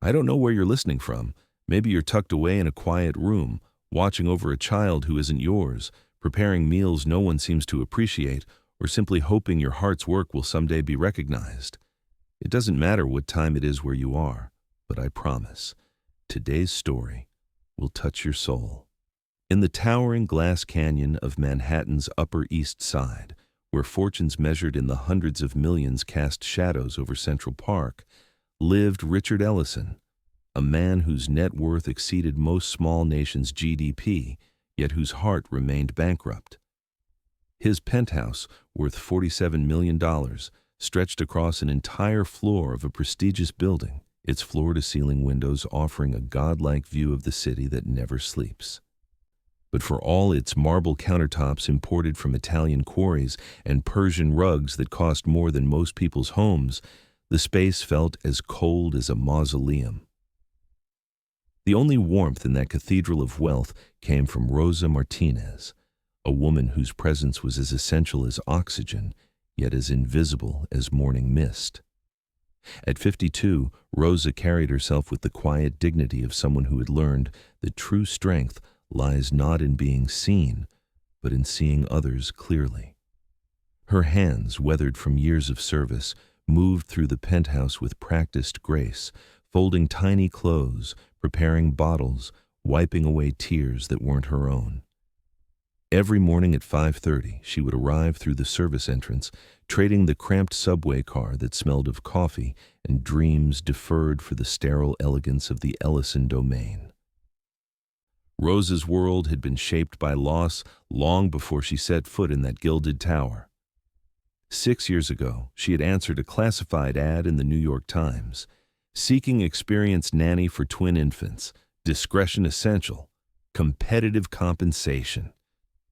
I don't know where you're listening from. Maybe you're tucked away in a quiet room, watching over a child who isn't yours, preparing meals no one seems to appreciate, or simply hoping your heart's work will someday be recognized. It doesn't matter what time it is where you are, but I promise, today's story will touch your soul. In the towering glass canyon of Manhattan's Upper East Side, where fortunes measured in the hundreds of millions cast shadows over Central Park, lived Richard Ellison, a man whose net worth exceeded most small nations' GDP, yet whose heart remained bankrupt. His penthouse, worth $47 million, stretched across an entire floor of a prestigious building, its floor-to-ceiling windows offering a godlike view of the city that never sleeps. But for all its marble countertops imported from Italian quarries and Persian rugs that cost more than most people's homes, the space felt as cold as a mausoleum. The only warmth in that cathedral of wealth came from Rosa Martinez, a woman whose presence was as essential as oxygen, yet as invisible as morning mist. At 52, Rosa carried herself with the quiet dignity of someone who had learned that true strength lies not in being seen, but in seeing others clearly. Her hands, weathered from years of service, moved through the penthouse with practiced grace, folding tiny clothes, preparing bottles, wiping away tears that weren't her own. Every morning at 5:30, she would arrive through the service entrance, trading the cramped subway car that smelled of coffee and dreams deferred for the sterile elegance of the Ellison domain. Rosa's world had been shaped by loss long before she set foot in that gilded tower. 6 years ago, she had answered a classified ad in the New York Times, seeking experienced nanny for twin infants, discretion essential, competitive compensation.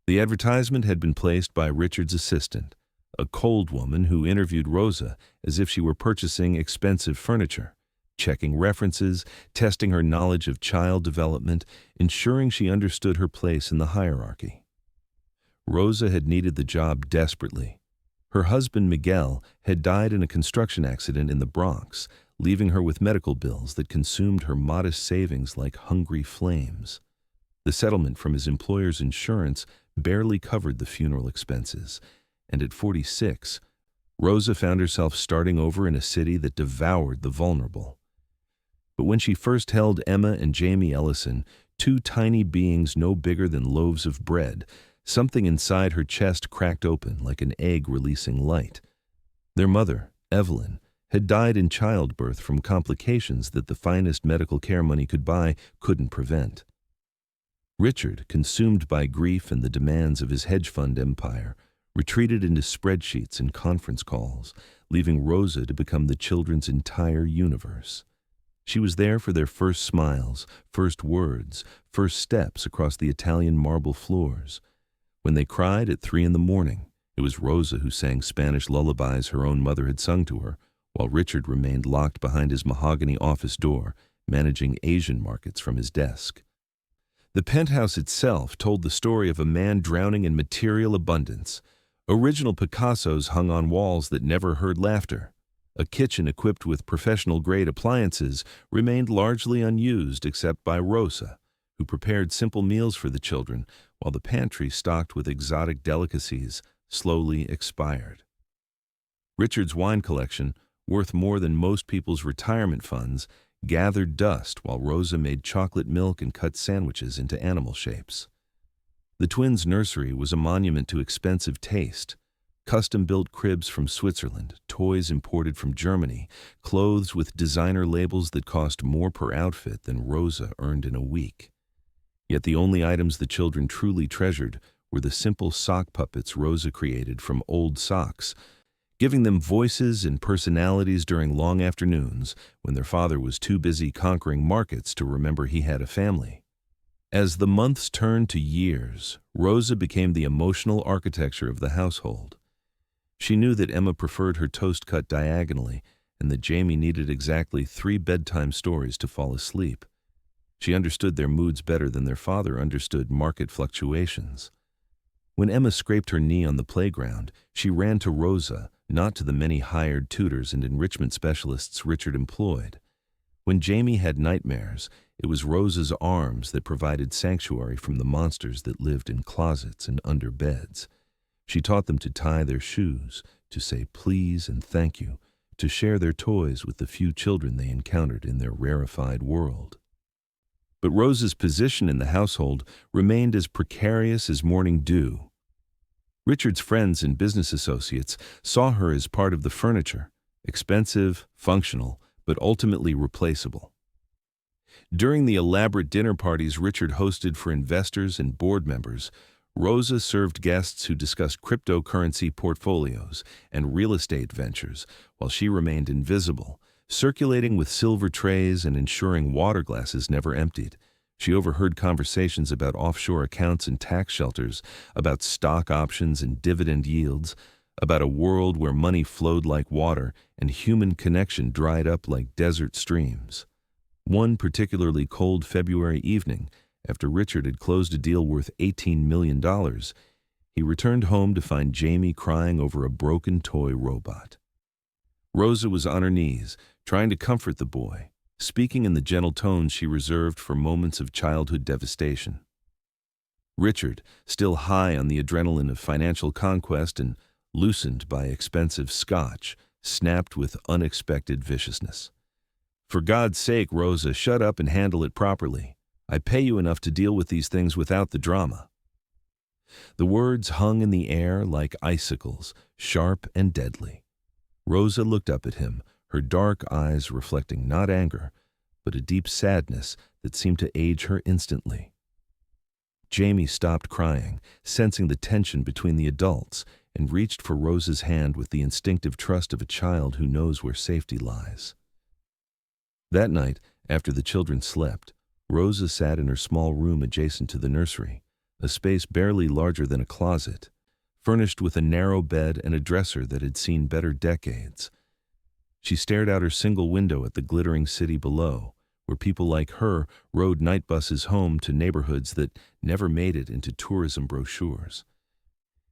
The advertisement had been placed by Richard's assistant, a cold woman who interviewed Rosa as if she were purchasing expensive furniture, checking references, testing her knowledge of child development, ensuring she understood her place in the hierarchy. Rosa had needed the job desperately. Her husband, Miguel, had died in a construction accident in the Bronx, leaving her with medical bills that consumed her modest savings like hungry flames. The settlement from his employer's insurance barely covered the funeral expenses, and at 46, Rosa found herself starting over in a city that devoured the vulnerable. But when she first held Emma and Jamie Ellison, two tiny beings no bigger than loaves of bread, something inside her chest cracked open like an egg releasing light. Their mother, Evelyn, had died in childbirth from complications that the finest medical care money could buy couldn't prevent. Richard, consumed by grief and the demands of his hedge fund empire, retreated into spreadsheets and conference calls, leaving Rosa to become the children's entire universe. She was there for their first smiles, first words, first steps across the Italian marble floors. When they cried at 3 a.m, it was Rosa who sang Spanish lullabies her own mother had sung to her, while Richard remained locked behind his mahogany office door, managing Asian markets from his desk. The penthouse itself told the story of a man drowning in material abundance. Original Picassos hung on walls that never heard laughter. A kitchen equipped with professional-grade appliances remained largely unused except by Rosa, who prepared simple meals for the children, while the pantry stocked with exotic delicacies slowly expired. Richard's wine collection, worth more than most people's retirement funds, gathered dust while Rosa made chocolate milk and cut sandwiches into animal shapes. The twins' nursery was a monument to expensive taste. Custom-built cribs from Switzerland, toys imported from Germany, clothes with designer labels that cost more per outfit than Rosa earned in a week. Yet the only items the children truly treasured were the simple sock puppets Rosa created from old socks, giving them voices and personalities during long afternoons when their father was too busy conquering markets to remember he had a family. As the months turned to years, Rosa became the emotional architecture of the household. She knew that Emma preferred her toast cut diagonally and that Jamie needed exactly 3 bedtime stories to fall asleep. She understood their moods better than their father understood market fluctuations. When Emma scraped her knee on the playground, she ran to Rosa, not to the many hired tutors and enrichment specialists Richard employed. When Jamie had nightmares, it was Rosa's arms that provided sanctuary from the monsters that lived in closets and under beds. She taught them to tie their shoes, to say please and thank you, to share their toys with the few children they encountered in their rarefied world. But Rosa's position in the household remained as precarious as morning dew. Richard's friends and business associates saw her as part of the furniture, expensive, functional, but ultimately replaceable. During the elaborate dinner parties Richard hosted for investors and board members, Rosa served guests who discussed cryptocurrency portfolios and real estate ventures, while she remained invisible, circulating with silver trays and ensuring water glasses never emptied. She overheard conversations about offshore accounts and tax shelters, about stock options and dividend yields, about a world where money flowed like water and human connection dried up like desert streams. One particularly cold February evening, after Richard had closed a deal worth $18 million, he returned home to find Jamie crying over a broken toy robot. Rosa was on her knees, trying to comfort the boy, speaking in the gentle tones she reserved for moments of childhood devastation. Richard, still high on the adrenaline of financial conquest and loosened by expensive scotch, snapped with unexpected viciousness. "For God's sake, Rosa, shut up and handle it properly. I pay you enough to deal with these things without the drama." The words hung in the air like icicles, sharp and deadly. Rosa looked up at him, her dark eyes reflecting not anger, but a deep sadness that seemed to age her instantly. Jamie stopped crying, sensing the tension between the adults, and reached for Rosa's hand with the instinctive trust of a child who knows where safety lies. That night, after the children slept, Rosa sat in her small room adjacent to the nursery, a space barely larger than a closet, furnished with a narrow bed and a dresser that had seen better decades. She stared out her single window at the glittering city below, where people like her rode night buses home to neighborhoods that never made it into tourism brochures.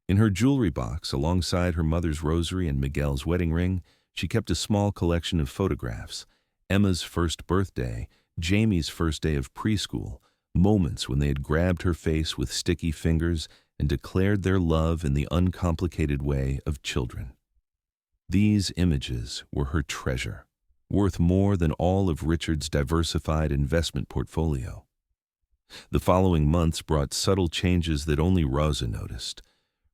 In her jewelry box, alongside her mother's rosary and Miguel's wedding ring, she kept a small collection of photographs: Emma's first birthday, Jamie's first day of preschool, moments when they had grabbed her face with sticky fingers and declared their love in the uncomplicated way of children. These images were her treasure, worth more than all of Richard's diversified investment portfolio. The following months brought subtle changes that only Rosa noticed.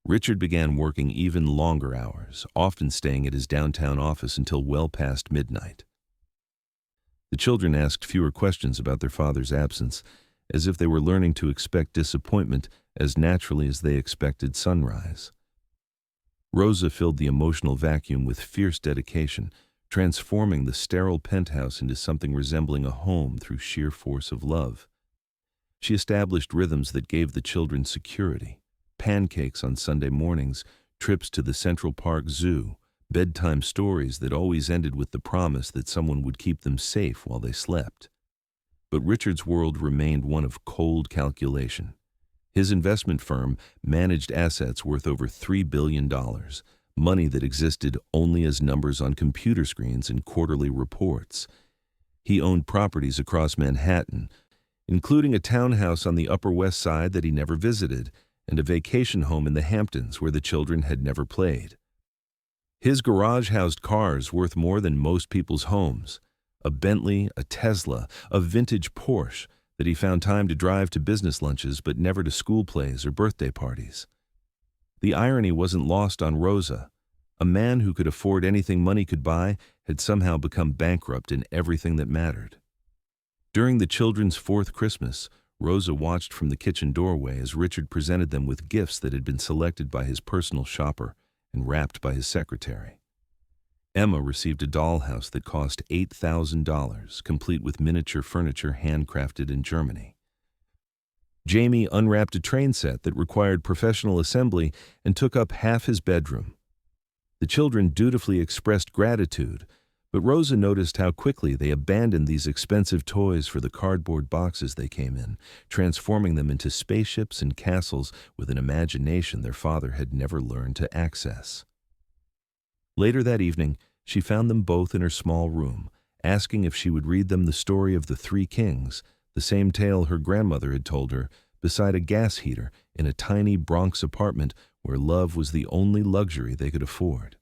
Richard began working even longer hours, often staying at his downtown office until well past midnight. The children asked fewer questions about their father's absence, as if they were learning to expect disappointment as naturally as they expected sunrise. Rosa filled the emotional vacuum with fierce dedication, transforming the sterile penthouse into something resembling a home through sheer force of love. She established rhythms that gave the children security: pancakes on Sunday mornings, trips to the Central Park Zoo, bedtime stories that always ended with the promise that someone would keep them safe while they slept. But Richard's world remained one of cold calculation. His investment firm managed assets worth over $3 billion, money that existed only as numbers on computer screens and quarterly reports. He owned properties across Manhattan, including a townhouse on the Upper West Side that he never visited, and a vacation home in the Hamptons where the children had never played. His garage housed cars worth more than most people's homes: a Bentley, a Tesla, a vintage Porsche that he found time to drive to business lunches but never to school plays or birthday parties. The irony wasn't lost on Rosa. A man who could afford anything money could buy had somehow become bankrupt in everything that mattered. During the children's fourth Christmas, Rosa watched from the kitchen doorway as Richard presented them with gifts that had been selected by his personal shopper and wrapped by his secretary. Emma received a dollhouse that cost $8,000, complete with miniature furniture handcrafted in Germany. Jamie unwrapped a train set that required professional assembly and took up half his bedroom. The children dutifully expressed gratitude, but Rosa noticed how quickly they abandoned these expensive toys for the cardboard boxes they came in, transforming them into spaceships and castles with an imagination their father had never learned to access. Later that evening, she found them both in her small room, asking if she would read them the story of the three kings, the same tale her grandmother had told her, beside a gas heater in a tiny Bronx apartment where love was the only luxury they could afford.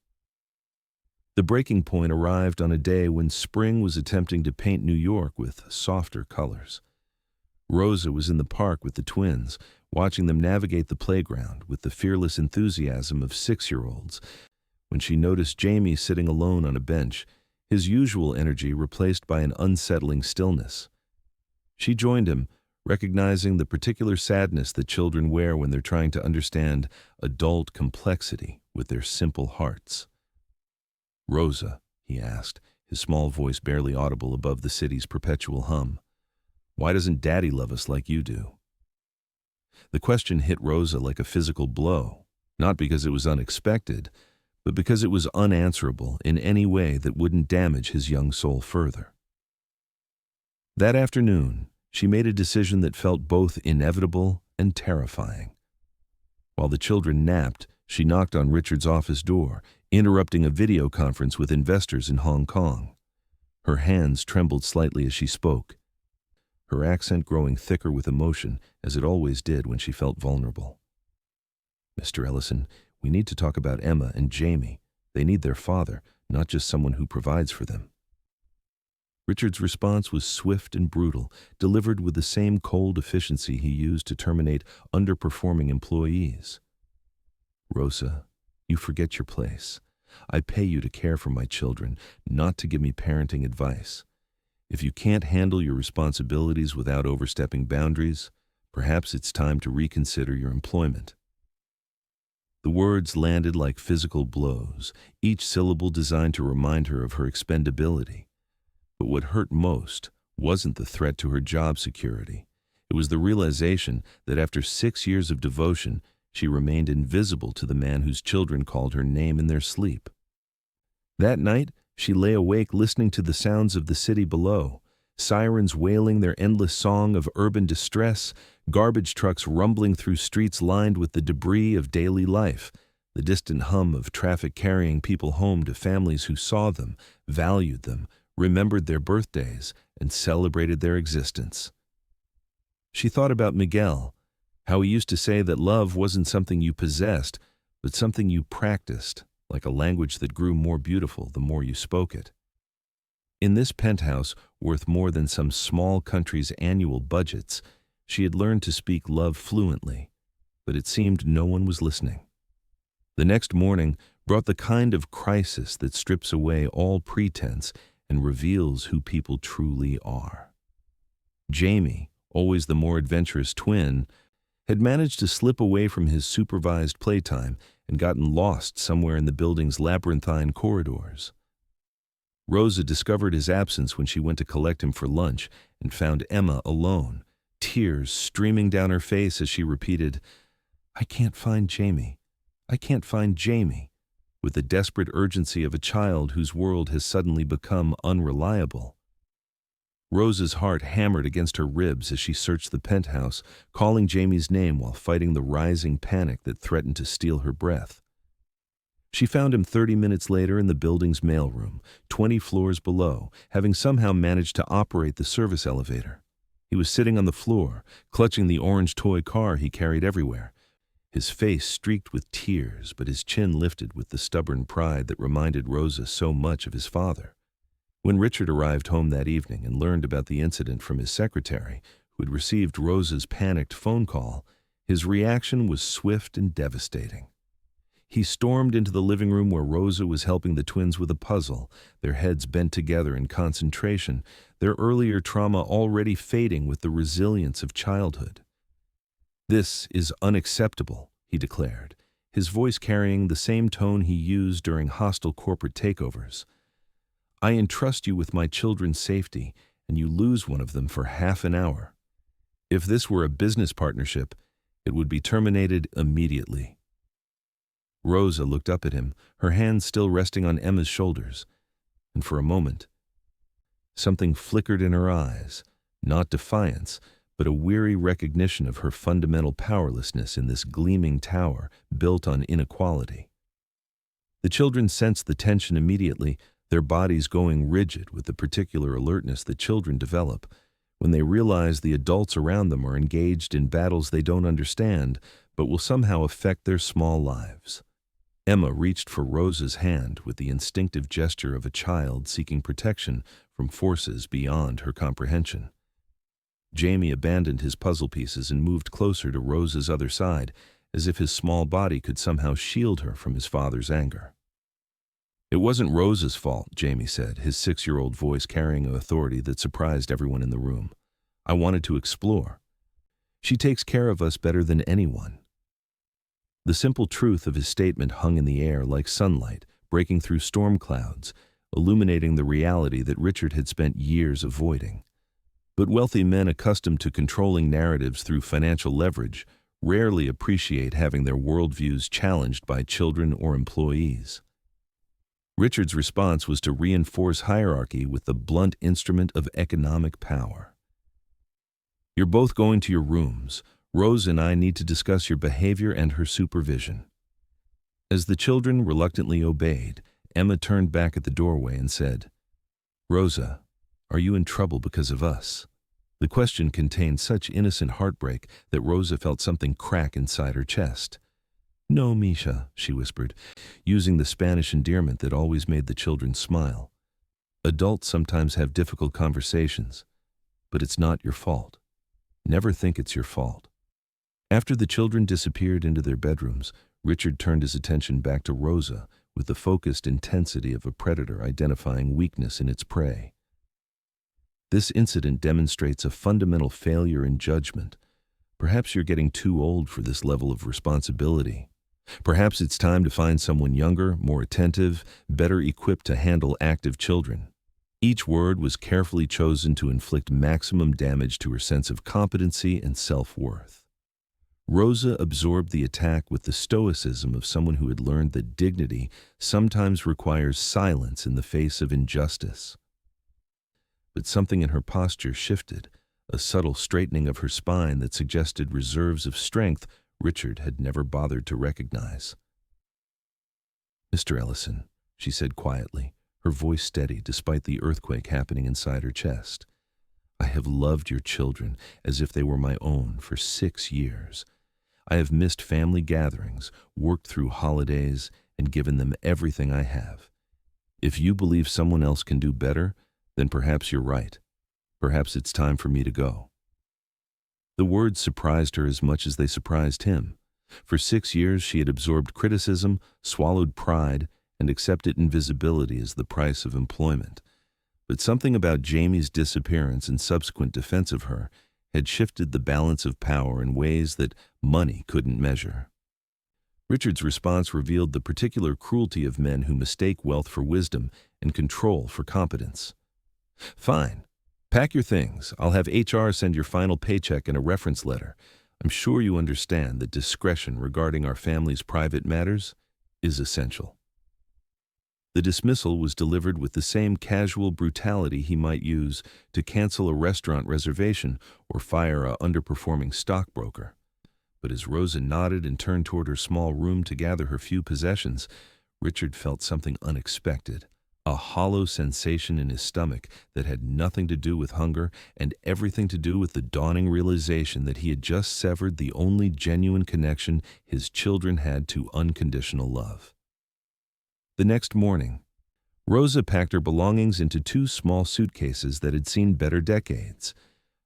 The breaking point arrived on a day when spring was attempting to paint New York with softer colors. Rosa was in the park with the twins, watching them navigate the playground with the fearless enthusiasm of 6-year-olds, when she noticed Jamie sitting alone on a bench, his usual energy replaced by an unsettling stillness. She joined him, recognizing the particular sadness that children wear when they're trying to understand adult complexity with their simple hearts. "Rosa," he asked, his small voice barely audible above the city's perpetual hum, "why doesn't Daddy love us like you do?" The question hit Rosa like a physical blow, not because it was unexpected, but because it was unanswerable in any way that wouldn't damage his young soul further. That afternoon, she made a decision that felt both inevitable and terrifying. While the children napped, she knocked on Richard's office door, interrupting a video conference with investors in Hong Kong. Her hands trembled slightly as she spoke, her accent growing thicker with emotion, as it always did when she felt vulnerable. "Mr. Ellison, we need to talk about Emma and Jamie. They need their father, not just someone who provides for them." Richard's response was swift and brutal, delivered with the same cold efficiency he used to terminate underperforming employees. "Rosa, you forget your place. I pay you to care for my children, not to give me parenting advice. If you can't handle your responsibilities without overstepping boundaries, perhaps it's time to reconsider your employment." The words landed like physical blows, each syllable designed to remind her of her expendability. But what hurt most wasn't the threat to her job security. It was the realization that after 6 years of devotion, she remained invisible to the man whose children called her name in their sleep. That night, she lay awake listening to the sounds of the city below, sirens wailing their endless song of urban distress, garbage trucks rumbling through streets lined with the debris of daily life, the distant hum of traffic carrying people home to families who saw them, valued them, remembered their birthdays, and celebrated their existence. She thought about Miguel, how he used to say that love wasn't something you possessed, but something you practiced, like a language that grew more beautiful the more you spoke it. In this penthouse, worth more than some small country's annual budgets, she had learned to speak love fluently, but it seemed no one was listening. The next morning brought the kind of crisis that strips away all pretense and reveals who people truly are. Jamie, always the more adventurous twin, had managed to slip away from his supervised playtime and gotten lost somewhere in the building's labyrinthine corridors. Rosa discovered his absence when she went to collect him for lunch and found Emma alone, tears streaming down her face as she repeated, "I can't find Jamie. I can't find Jamie," with the desperate urgency of a child whose world has suddenly become unreliable. Rosa's heart hammered against her ribs as she searched the penthouse, calling Jamie's name while fighting the rising panic that threatened to steal her breath. She found him 30 minutes later in the building's mailroom, 20 floors below, having somehow managed to operate the service elevator. He was sitting on the floor, clutching the orange toy car he carried everywhere. His face streaked with tears, but his chin lifted with the stubborn pride that reminded Rosa so much of his father. When Richard arrived home that evening and learned about the incident from his secretary, who had received Rosa's panicked phone call, his reaction was swift and devastating. He stormed into the living room where Rosa was helping the twins with a puzzle, their heads bent together in concentration, their earlier trauma already fading with the resilience of childhood. "This is unacceptable," he declared, his voice carrying the same tone he used during hostile corporate takeovers. "I entrust you with my children's safety, and you lose one of them for half an hour. If this were a business partnership, it would be terminated immediately." Rosa looked up at him, her hands still resting on Emma's shoulders, and for a moment, something flickered in her eyes, not defiance, but a weary recognition of her fundamental powerlessness in this gleaming tower built on inequality. The children sensed the tension immediately, their bodies going rigid with the particular alertness that children develop when they realize the adults around them are engaged in battles they don't understand but will somehow affect their small lives. Emma reached for Rosa's hand with the instinctive gesture of a child seeking protection from forces beyond her comprehension. Jamie abandoned his puzzle pieces and moved closer to Rosa's other side, as if his small body could somehow shield her from his father's anger. "It wasn't Rosa's fault," Jamie said, his 6-year-old voice carrying an authority that surprised everyone in the room. "I wanted to explore. She takes care of us better than anyone." The simple truth of his statement hung in the air like sunlight, breaking through storm clouds, illuminating the reality that Richard had spent years avoiding. But wealthy men accustomed to controlling narratives through financial leverage rarely appreciate having their worldviews challenged by children or employees. Richard's response was to reinforce hierarchy with the blunt instrument of economic power. "You're both going to your rooms. Rose and I need to discuss your behavior and her supervision." As the children reluctantly obeyed, Emma turned back at the doorway and said, "Rosa, are you in trouble because of us?" The question contained such innocent heartbreak that Rosa felt something crack inside her chest. "No, Misha," she whispered, using the Spanish endearment that always made the children smile. "Adults sometimes have difficult conversations, but it's not your fault. Never think it's your fault." After the children disappeared into their bedrooms, Richard turned his attention back to Rosa with the focused intensity of a predator identifying weakness in its prey. "This incident demonstrates a fundamental failure in judgment. Perhaps you're getting too old for this level of responsibility. Perhaps it's time to find someone younger, more attentive, better equipped to handle active children." Each word was carefully chosen to inflict maximum damage to her sense of competency and self-worth. Rosa absorbed the attack with the stoicism of someone who had learned that dignity sometimes requires silence in the face of injustice. But something in her posture shifted, a subtle straightening of her spine that suggested reserves of strength Richard had never bothered to recognize. "Mr. Ellison," she said quietly, her voice steady despite the earthquake happening inside her chest. "I have loved your children as if they were my own for 6 years. I have missed family gatherings, worked through holidays, and given them everything I have. If you believe someone else can do better, then perhaps you're right. Perhaps it's time for me to go." The words surprised her as much as they surprised him. For 6 years she had absorbed criticism, swallowed pride, and accepted invisibility as the price of employment. But something about Jamie's disappearance and subsequent defense of her had shifted the balance of power in ways that money couldn't measure. Richard's response revealed the particular cruelty of men who mistake wealth for wisdom and control for competence. "Fine. Pack your things. I'll have HR send your final paycheck and a reference letter. I'm sure you understand that discretion regarding our family's private matters is essential." The dismissal was delivered with the same casual brutality he might use to cancel a restaurant reservation or fire a underperforming stockbroker. But as Rosa nodded and turned toward her small room to gather her few possessions, Richard felt something unexpected, a hollow sensation in his stomach that had nothing to do with hunger and everything to do with the dawning realization that he had just severed the only genuine connection his children had to unconditional love. The next morning, Rosa packed her belongings into 2 small suitcases that had seen better decades.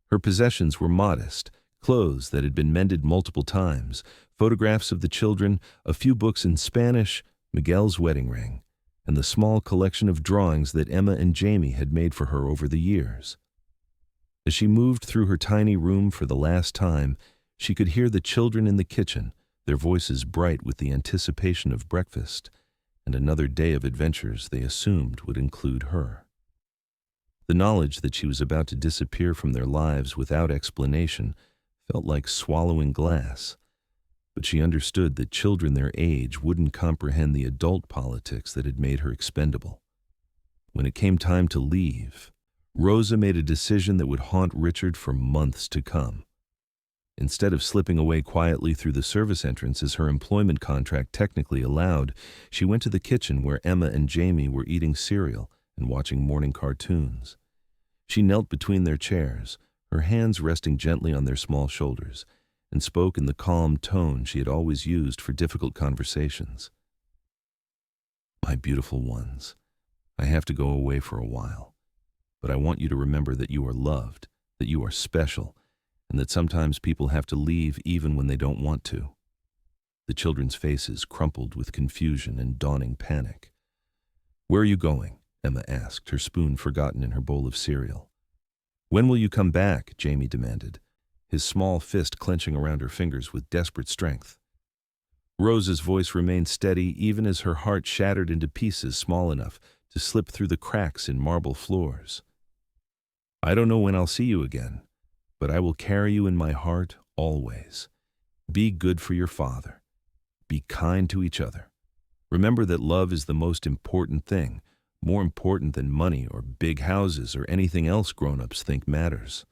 Her possessions were modest, clothes that had been mended multiple times, photographs of the children, a few books in Spanish, Miguel's wedding ring, and the small collection of drawings that Emma and Jamie had made for her over the years. As she moved through her tiny room for the last time, she could hear the children in the kitchen, their voices bright with the anticipation of breakfast, and another day of adventures they assumed would include her. The knowledge that she was about to disappear from their lives without explanation felt like swallowing glass, but she understood that children their age wouldn't comprehend the adult politics that had made her expendable. When it came time to leave, Rosa made a decision that would haunt Richard for months to come. Instead of slipping away quietly through the service entrance as her employment contract technically allowed, she went to the kitchen where Emma and Jamie were eating cereal and watching morning cartoons. She knelt between their chairs, her hands resting gently on their small shoulders, and spoke in the calm tone she had always used for difficult conversations. "My beautiful ones, I have to go away for a while, but I want you to remember that you are loved, that you are special, and that sometimes people have to leave even when they don't want to." The children's faces crumpled with confusion and dawning panic. "Where are you going?" Emma asked, her spoon forgotten in her bowl of cereal. "When will you come back?" Jamie demanded, his small fist clenching around her fingers with desperate strength. Rosa's voice remained steady even as her heart shattered into pieces small enough to slip through the cracks in marble floors. "I don't know when I'll see you again, but I will carry you in my heart always. Be good for your father. Be kind to each other. Remember that love is the most important thing, more important than money or big houses or anything else grown-ups think matters."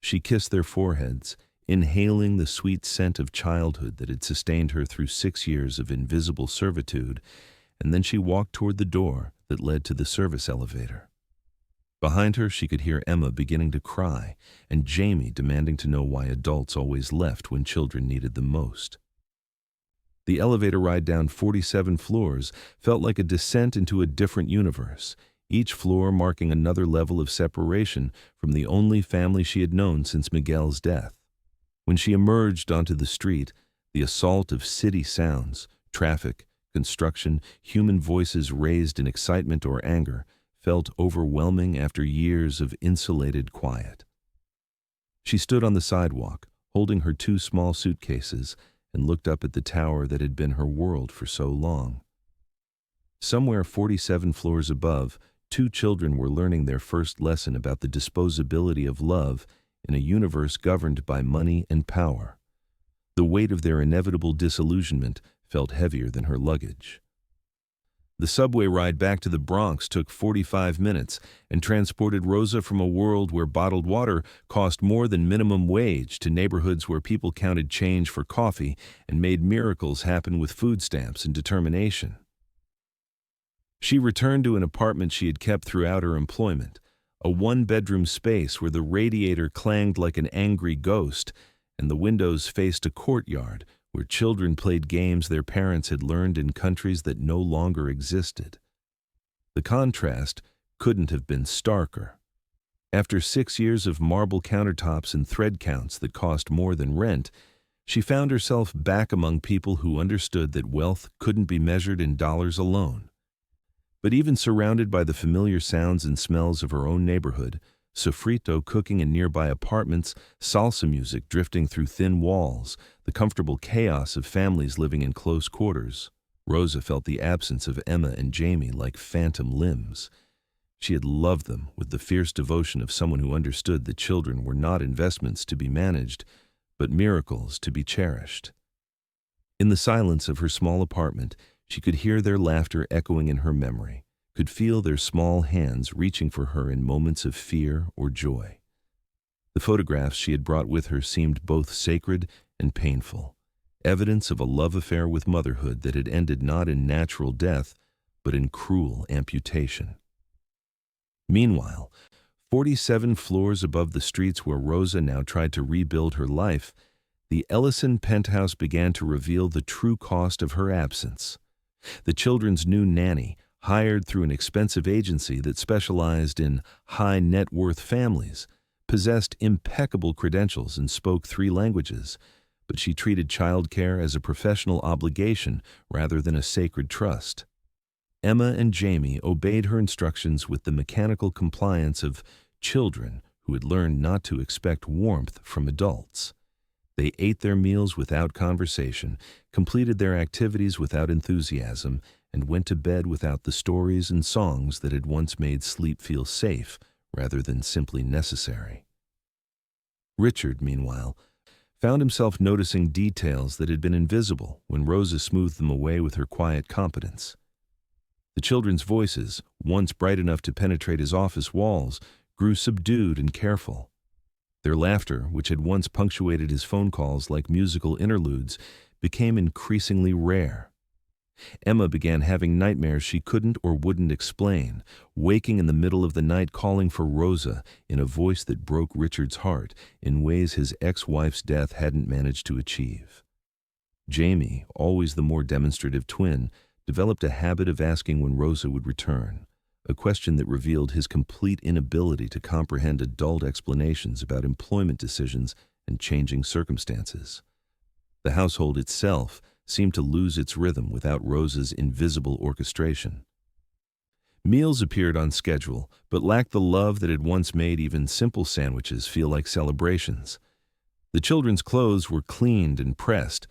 She kissed their foreheads, inhaling the sweet scent of childhood that had sustained her through 6 years of invisible servitude, and then she walked toward the door that led to the service elevator. Behind her, she could hear Emma beginning to cry, and Jamie demanding to know why adults always left when children needed them most. The elevator ride down 47 floors felt like a descent into a different universe, each floor marking another level of separation from the only family she had known since Miguel's death. When she emerged onto the street, the assault of city sounds, traffic, construction, human voices raised in excitement or anger, felt overwhelming after years of insulated quiet. She stood on the sidewalk, holding her 2 small suitcases, and looked up at the tower that had been her world for so long. Somewhere 47 floors above, 2 children were learning their first lesson about the disposability of love in a universe governed by money and power. The weight of their inevitable disillusionment felt heavier than her luggage. The subway ride back to the Bronx took 45 minutes and transported Rosa from a world where bottled water cost more than minimum wage to neighborhoods where people counted change for coffee and made miracles happen with food stamps and determination. She returned to an apartment she had kept throughout her employment, a 1-bedroom space where the radiator clanged like an angry ghost and the windows faced a courtyard where children played games their parents had learned in countries that no longer existed. The contrast couldn't have been starker. After 6 years of marble countertops and thread counts that cost more than rent, she found herself back among people who understood that wealth couldn't be measured in dollars alone. But even surrounded by the familiar sounds and smells of her own neighborhood, sofrito cooking in nearby apartments, salsa music drifting through thin walls, the comfortable chaos of families living in close quarters, Rosa felt the absence of Emma and Jamie like phantom limbs. She had loved them with the fierce devotion of someone who understood that children were not investments to be managed, but miracles to be cherished. In the silence of her small apartment, she could hear their laughter echoing in her memory, could feel their small hands reaching for her in moments of fear or joy. The photographs she had brought with her seemed both sacred and painful, evidence of a love affair with motherhood that had ended not in natural death, but in cruel amputation. Meanwhile, 47 floors above the streets where Rosa now tried to rebuild her life, the Ellison penthouse began to reveal the true cost of her absence. The children's new nanny, hired through an expensive agency that specialized in high-net-worth families, possessed impeccable credentials and spoke 3 languages, but she treated childcare as a professional obligation rather than a sacred trust. Emma and Jamie obeyed her instructions with the mechanical compliance of children who had learned not to expect warmth from adults. They ate their meals without conversation, completed their activities without enthusiasm, and went to bed without the stories and songs that had once made sleep feel safe rather than simply necessary. Richard, meanwhile, found himself noticing details that had been invisible when Rosa smoothed them away with her quiet competence. The children's voices, once bright enough to penetrate his office walls, grew subdued and careful. Their laughter, which had once punctuated his phone calls like musical interludes, became increasingly rare. Emma began having nightmares she couldn't or wouldn't explain, waking in the middle of the night calling for Rosa in a voice that broke Richard's heart in ways his ex-wife's death hadn't managed to achieve. Jamie, always the more demonstrative twin, developed a habit of asking when Rosa would return, a question that revealed his complete inability to comprehend adult explanations about employment decisions and changing circumstances. The household itself seemed to lose its rhythm without Rosa's invisible orchestration. Meals appeared on schedule, but lacked the love that had once made even simple sandwiches feel like celebrations. The children's clothes were cleaned and pressed,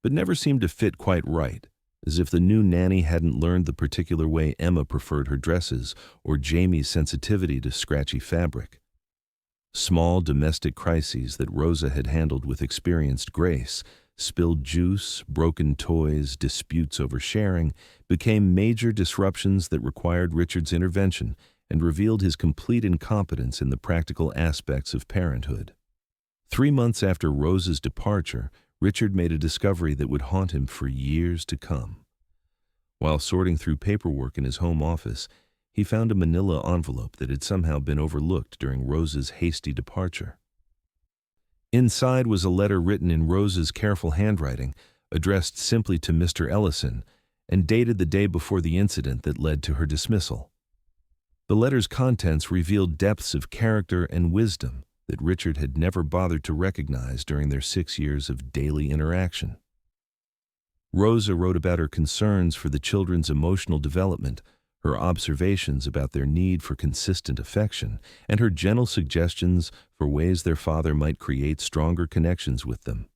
but never seemed to fit quite right, as if the new nanny hadn't learned the particular way Emma preferred her dresses or Jamie's sensitivity to scratchy fabric. Small domestic crises that Rosa had handled with experienced grace, spilled juice, broken toys, disputes over sharing, became major disruptions that required Richard's intervention and revealed his complete incompetence in the practical aspects of parenthood. 3 months after Rosa's departure, Richard made a discovery that would haunt him for years to come. While sorting through paperwork in his home office, he found a manila envelope that had somehow been overlooked during Rosa's hasty departure. Inside was a letter written in Rosa's careful handwriting, addressed simply to Mr. Ellison, and dated the day before the incident that led to her dismissal. The letter's contents revealed depths of character and wisdom that Richard had never bothered to recognize during their 6 years of daily interaction. Rosa wrote about her concerns for the children's emotional development, her observations about their need for consistent affection, and her gentle suggestions for ways their father might create stronger connections with them.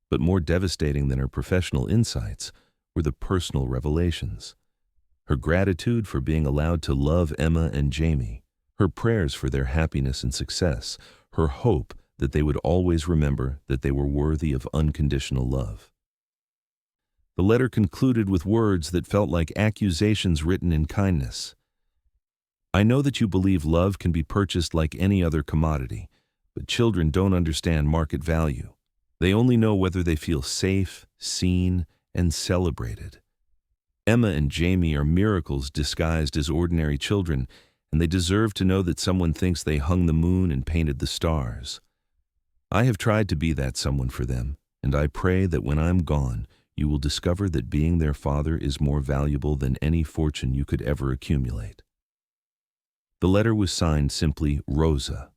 But more devastating than her professional insights were the personal revelations. Her gratitude for being allowed to love Emma and Jamie, her prayers for their happiness and success, her hope that they would always remember that they were worthy of unconditional love. The letter concluded with words that felt like accusations written in kindness. I know that you believe love can be purchased like any other commodity, but children don't understand market value. They only know whether they feel safe, seen, and celebrated. Emma and Jamie are miracles disguised as ordinary children, and they deserve to know that someone thinks they hung the moon and painted the stars. I have tried to be that someone for them, and I pray that when I'm gone, you will discover that being their father is more valuable than any fortune you could ever accumulate. The letter was signed simply Rosa,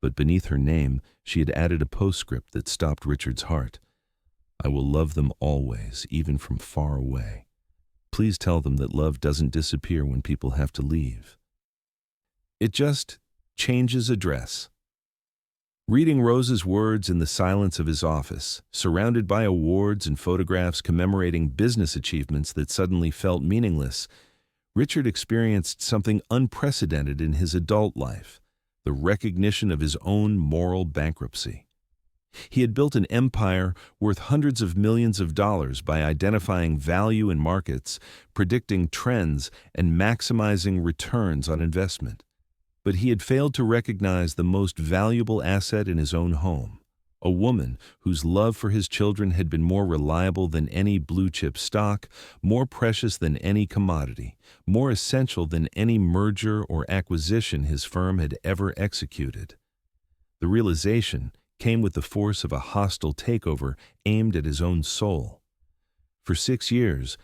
but beneath her name she had added a postscript that stopped Richard's heart. I will love them always, even from far away. Please tell them that love doesn't disappear when people have to leave. It just changes address. Reading Rosa's words in the silence of his office, surrounded by awards and photographs commemorating business achievements that suddenly felt meaningless, Richard experienced something unprecedented in his adult life, the recognition of his own moral bankruptcy. He had built an empire worth hundreds of millions of dollars by identifying value in markets, predicting trends, and maximizing returns on investment. But he had failed to recognize the most valuable asset in his own home, a woman whose love for his children had been more reliable than any blue-chip stock, more precious than any commodity, more essential than any merger or acquisition his firm had ever executed. The realization came with the force of a hostile takeover aimed at his own soul. For 6 years,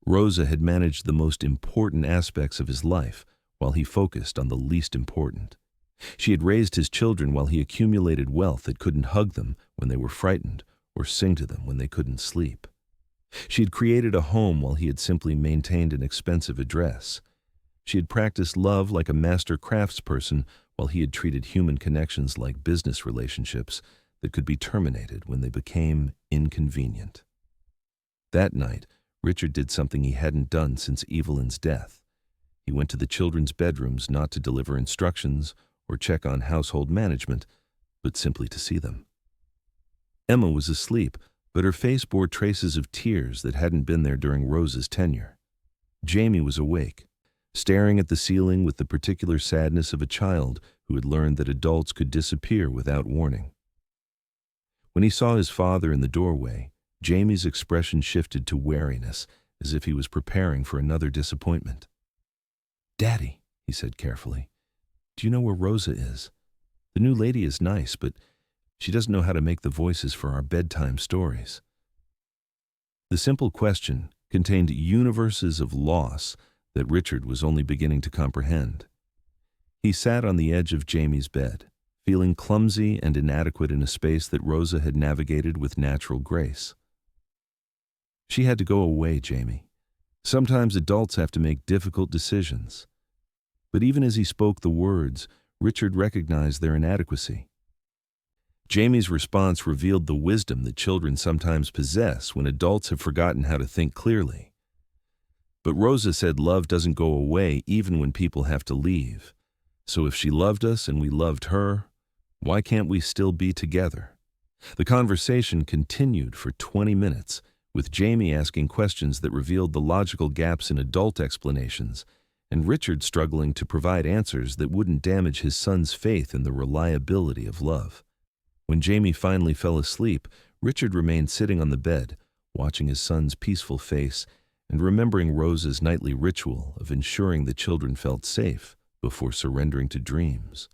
Rosa had managed the most important aspects of his life, while he focused on the least important. She had raised his children while he accumulated wealth that couldn't hug them when they were frightened or sing to them when they couldn't sleep. She had created a home while he had simply maintained an expensive address. She had practiced love like a master craftsperson while he had treated human connections like business relationships that could be terminated when they became inconvenient. That night, Richard did something he hadn't done since Evelyn's death. He went to the children's bedrooms not to deliver instructions or check on household management, but simply to see them. Emma was asleep, but her face bore traces of tears that hadn't been there during Rosa's tenure. Jamie was awake, staring at the ceiling with the particular sadness of a child who had learned that adults could disappear without warning. When he saw his father in the doorway, Jamie's expression shifted to wariness, as if he was preparing for another disappointment. "Daddy," he said carefully, "do you know where Rosa is? The new lady is nice, but she doesn't know how to make the voices for our bedtime stories." The simple question contained universes of loss that Richard was only beginning to comprehend. He sat on the edge of Jamie's bed, feeling clumsy and inadequate in a space that Rosa had navigated with natural grace. "She had to go away, Jamie. Sometimes adults have to make difficult decisions." But even as he spoke the words, Richard recognized their inadequacy. Jamie's response revealed the wisdom that children sometimes possess when adults have forgotten how to think clearly. But Rosa said love doesn't go away even when people have to leave. So if she loved us and we loved her, why can't we still be together? The conversation continued for 20 minutes, with Jamie asking questions that revealed the logical gaps in adult explanations, and Richard struggling to provide answers that wouldn't damage his son's faith in the reliability of love. When Jamie finally fell asleep, Richard remained sitting on the bed, watching his son's peaceful face and remembering Rosa's nightly ritual of ensuring the children felt safe before surrendering to dreams.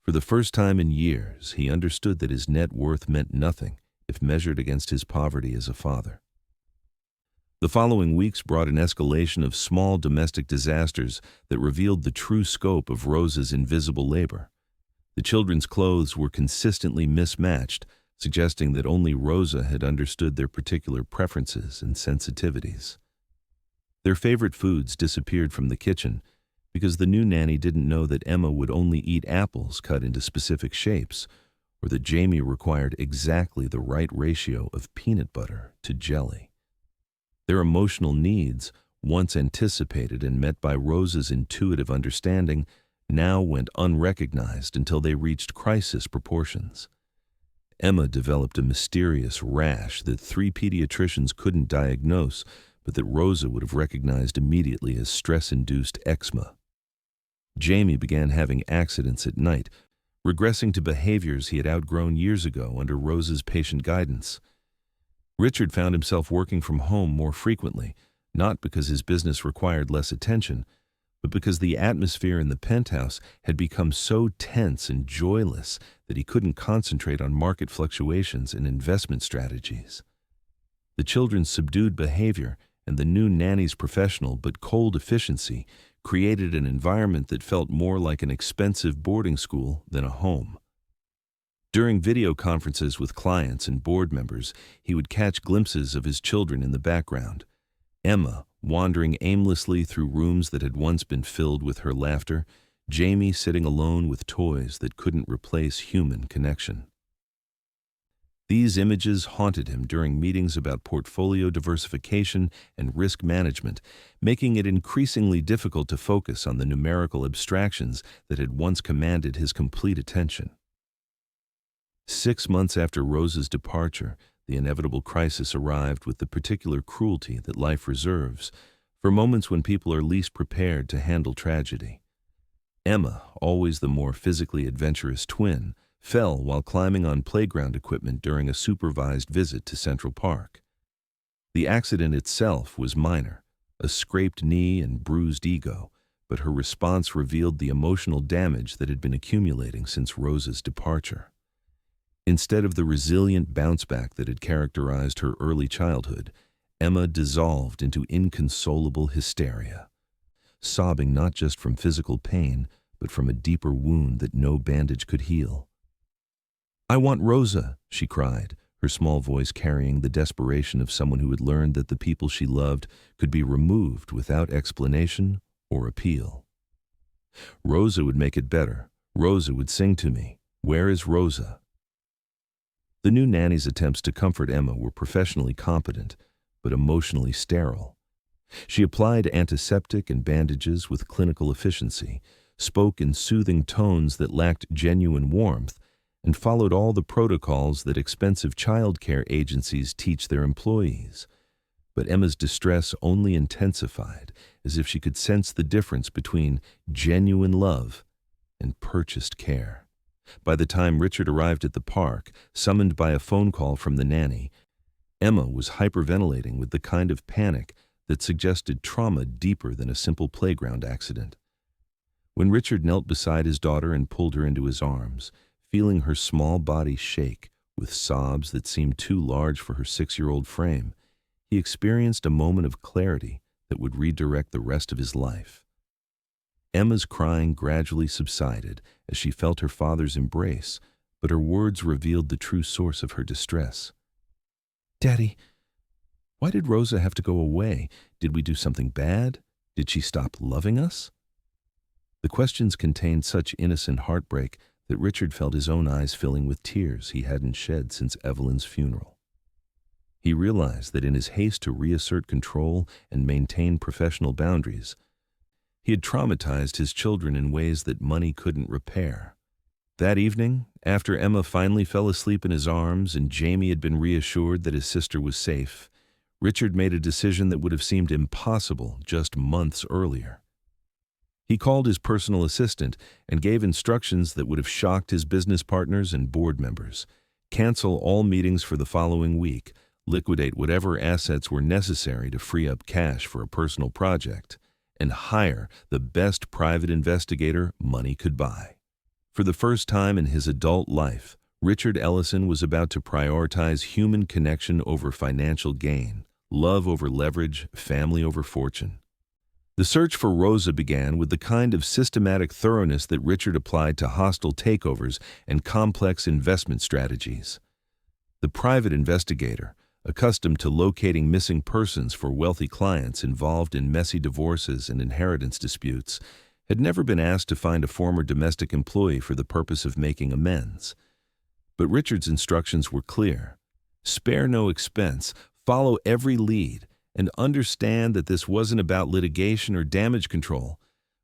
For the first time in years, he understood that his net worth meant nothing if measured against his poverty as a father. The following weeks brought an escalation of small domestic disasters that revealed the true scope of Rosa's invisible labor. The children's clothes were consistently mismatched, suggesting that only Rosa had understood their particular preferences and sensitivities. Their favorite foods disappeared from the kitchen because the new nanny didn't know that Emma would only eat apples cut into specific shapes, or that Jamie required exactly the right ratio of peanut butter to jelly. Their emotional needs, once anticipated and met by Rosa's intuitive understanding, now went unrecognized until they reached crisis proportions. Emma developed a mysterious rash that 3 pediatricians couldn't diagnose, but that Rosa would have recognized immediately as stress-induced eczema. Jamie began having accidents at night, regressing to behaviors he had outgrown years ago under Rosa's patient guidance. Richard found himself working from home more frequently, not because his business required less attention, but because the atmosphere in the penthouse had become so tense and joyless that he couldn't concentrate on market fluctuations and investment strategies. The children's subdued behavior and the new nanny's professional but cold efficiency created an environment that felt more like an expensive boarding school than a home. During video conferences with clients and board members, he would catch glimpses of his children in the background. Emma, wandering aimlessly through rooms that had once been filled with her laughter, Jamie sitting alone with toys that couldn't replace human connection. These images haunted him during meetings about portfolio diversification and risk management, making it increasingly difficult to focus on the numerical abstractions that had once commanded his complete attention. 6 months after Rosa's departure, the inevitable crisis arrived with the particular cruelty that life reserves for moments when people are least prepared to handle tragedy. Emma, always the more physically adventurous twin, fell while climbing on playground equipment during a supervised visit to Central Park. The accident itself was minor, a scraped knee and bruised ego, but her response revealed the emotional damage that had been accumulating since Rosa's departure. Instead of the resilient bounce-back that had characterized her early childhood, Emma dissolved into inconsolable hysteria, sobbing not just from physical pain, but from a deeper wound that no bandage could heal. "I want Rosa," she cried, her small voice carrying the desperation of someone who had learned that the people she loved could be removed without explanation or appeal. "Rosa would make it better. Rosa would sing to me. Where is Rosa?" The new nanny's attempts to comfort Emma were professionally competent, but emotionally sterile. She applied antiseptic and bandages with clinical efficiency, spoke in soothing tones that lacked genuine warmth, and followed all the protocols that expensive childcare agencies teach their employees. But Emma's distress only intensified, as if she could sense the difference between genuine love and purchased care. By the time Richard arrived at the park, summoned by a phone call from the nanny, Emma was hyperventilating with the kind of panic that suggested trauma deeper than a simple playground accident. When Richard knelt beside his daughter and pulled her into his arms, feeling her small body shake with sobs that seemed too large for her 6-year-old frame, he experienced a moment of clarity that would redirect the rest of his life. Emma's crying gradually subsided as she felt her father's embrace, but her words revealed the true source of her distress. "Daddy, why did Rosa have to go away? Did we do something bad? Did she stop loving us?" The questions contained such innocent heartbreak that Richard felt his own eyes filling with tears he hadn't shed since Evelyn's funeral. He realized that in his haste to reassert control and maintain professional boundaries, he had traumatized his children in ways that money couldn't repair. That evening, after Emma finally fell asleep in his arms and Jamie had been reassured that his sister was safe, Richard made a decision that would have seemed impossible just months earlier. He called his personal assistant and gave instructions that would have shocked his business partners and board members. Cancel all meetings for the following week, liquidate whatever assets were necessary to free up cash for a personal project, and hire the best private investigator money could buy. For the first time in his adult life, Richard Ellison was about to prioritize human connection over financial gain, love over leverage, family over fortune. The search for Rosa began with the kind of systematic thoroughness that Richard applied to hostile takeovers and complex investment strategies. The private investigator, accustomed to locating missing persons for wealthy clients involved in messy divorces and inheritance disputes, had never been asked to find a former domestic employee for the purpose of making amends. But Richard's instructions were clear. Spare no expense, follow every lead, and understand that this wasn't about litigation or damage control,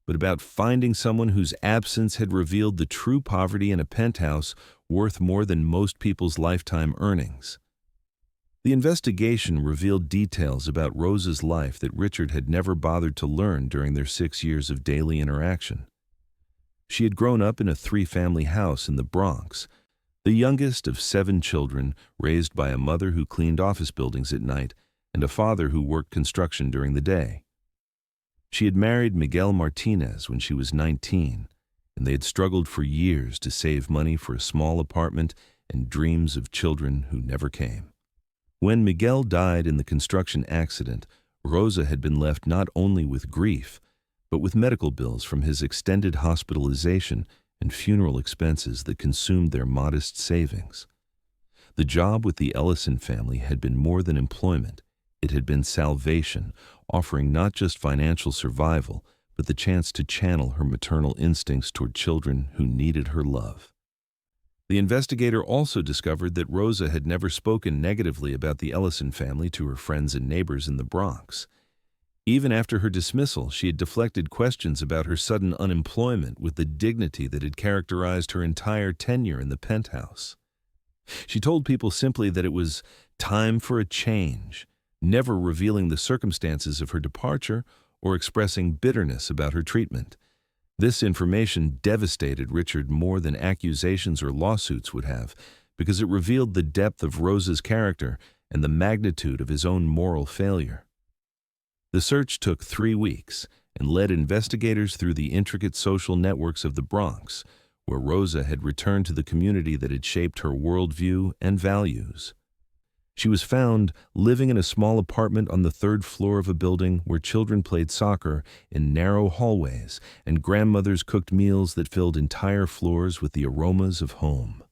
but about finding someone whose absence had revealed the true poverty in a penthouse worth more than most people's lifetime earnings. The investigation revealed details about Rosa's life that Richard had never bothered to learn during their 6 years of daily interaction. She had grown up in a 3-family house in the Bronx, the youngest of 7 children raised by a mother who cleaned office buildings at night and a father who worked construction during the day. She had married Miguel Martinez when she was 19, and they had struggled for years to save money for a small apartment and dreams of children who never came. When Miguel died in the construction accident, Rosa had been left not only with grief, but with medical bills from his extended hospitalization and funeral expenses that consumed their modest savings. The job with the Ellison family had been more than employment. It had been salvation, offering not just financial survival, but the chance to channel her maternal instincts toward children who needed her love. The investigator also discovered that Rosa had never spoken negatively about the Ellison family to her friends and neighbors in the Bronx. Even after her dismissal, she had deflected questions about her sudden unemployment with the dignity that had characterized her entire tenure in the penthouse. She told people simply that it was time for a change, never revealing the circumstances of her departure or expressing bitterness about her treatment. This information devastated Richard more than accusations or lawsuits would have, because it revealed the depth of Rosa's character and the magnitude of his own moral failure. The search took 3 weeks and led investigators through the intricate social networks of the Bronx, where Rosa had returned to the community that had shaped her worldview and values. She was found living in a small apartment on the 3rd floor of a building where children played soccer in narrow hallways and grandmothers cooked meals that filled entire floors with the aromas of home.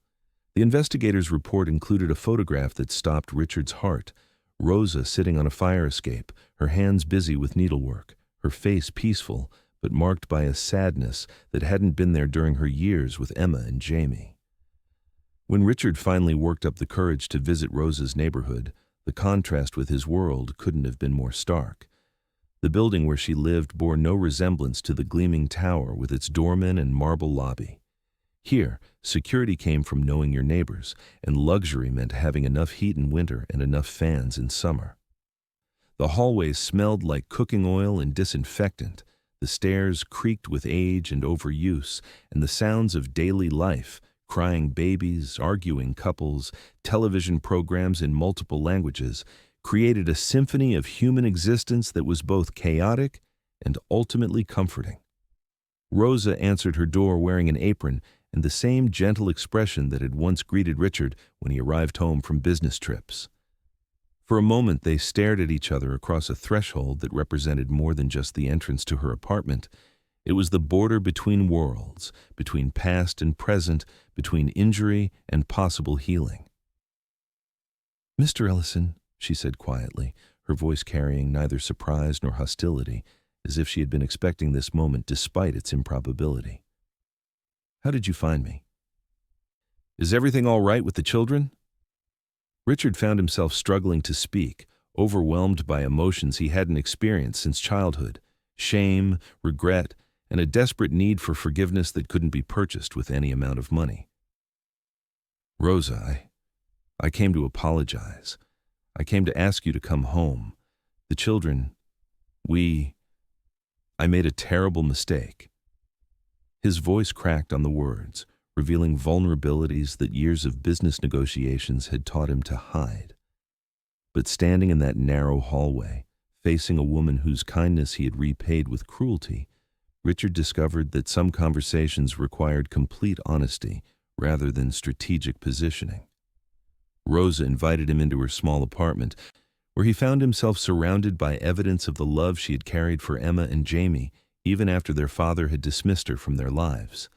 The investigators' report included a photograph that stopped Richard's heart. Rosa sitting on a fire escape, her hands busy with needlework, her face peaceful but marked by a sadness that hadn't been there during her years with Emma and Jamie. When Richard finally worked up the courage to visit Rosa's neighborhood, the contrast with his world couldn't have been more stark. The building where she lived bore no resemblance to the gleaming tower with its doorman and marble lobby. Here, security came from knowing your neighbors, and luxury meant having enough heat in winter and enough fans in summer. The hallways smelled like cooking oil and disinfectant, the stairs creaked with age and overuse, and the sounds of daily life crying babies, arguing couples, television programs in multiple languages, created a symphony of human existence that was both chaotic and ultimately comforting. Rosa answered her door wearing an apron and the same gentle expression that had once greeted Richard when he arrived home from business trips. For a moment they stared at each other across a threshold that represented more than just the entrance to her apartment. It was the border between worlds, between past and present, between injury and possible healing. "Mr. Ellison," she said quietly, her voice carrying neither surprise nor hostility, as if she had been expecting this moment despite its improbability. "How did you find me? Is everything all right with the children?" Richard found himself struggling to speak, overwhelmed by emotions he hadn't experienced since childhood: shame, regret, and a desperate need for forgiveness that couldn't be purchased with any amount of money. "Rosa, I came to apologize. I came to ask you to come home. The children, I made a terrible mistake." His voice cracked on the words, revealing vulnerabilities that years of business negotiations had taught him to hide. But standing in that narrow hallway, facing a woman whose kindness he had repaid with cruelty, Richard discovered that some conversations required complete honesty rather than strategic positioning. Rosa invited him into her small apartment, where he found himself surrounded by evidence of the love she had carried for Emma and Jamie, even after their father had dismissed her from their lives.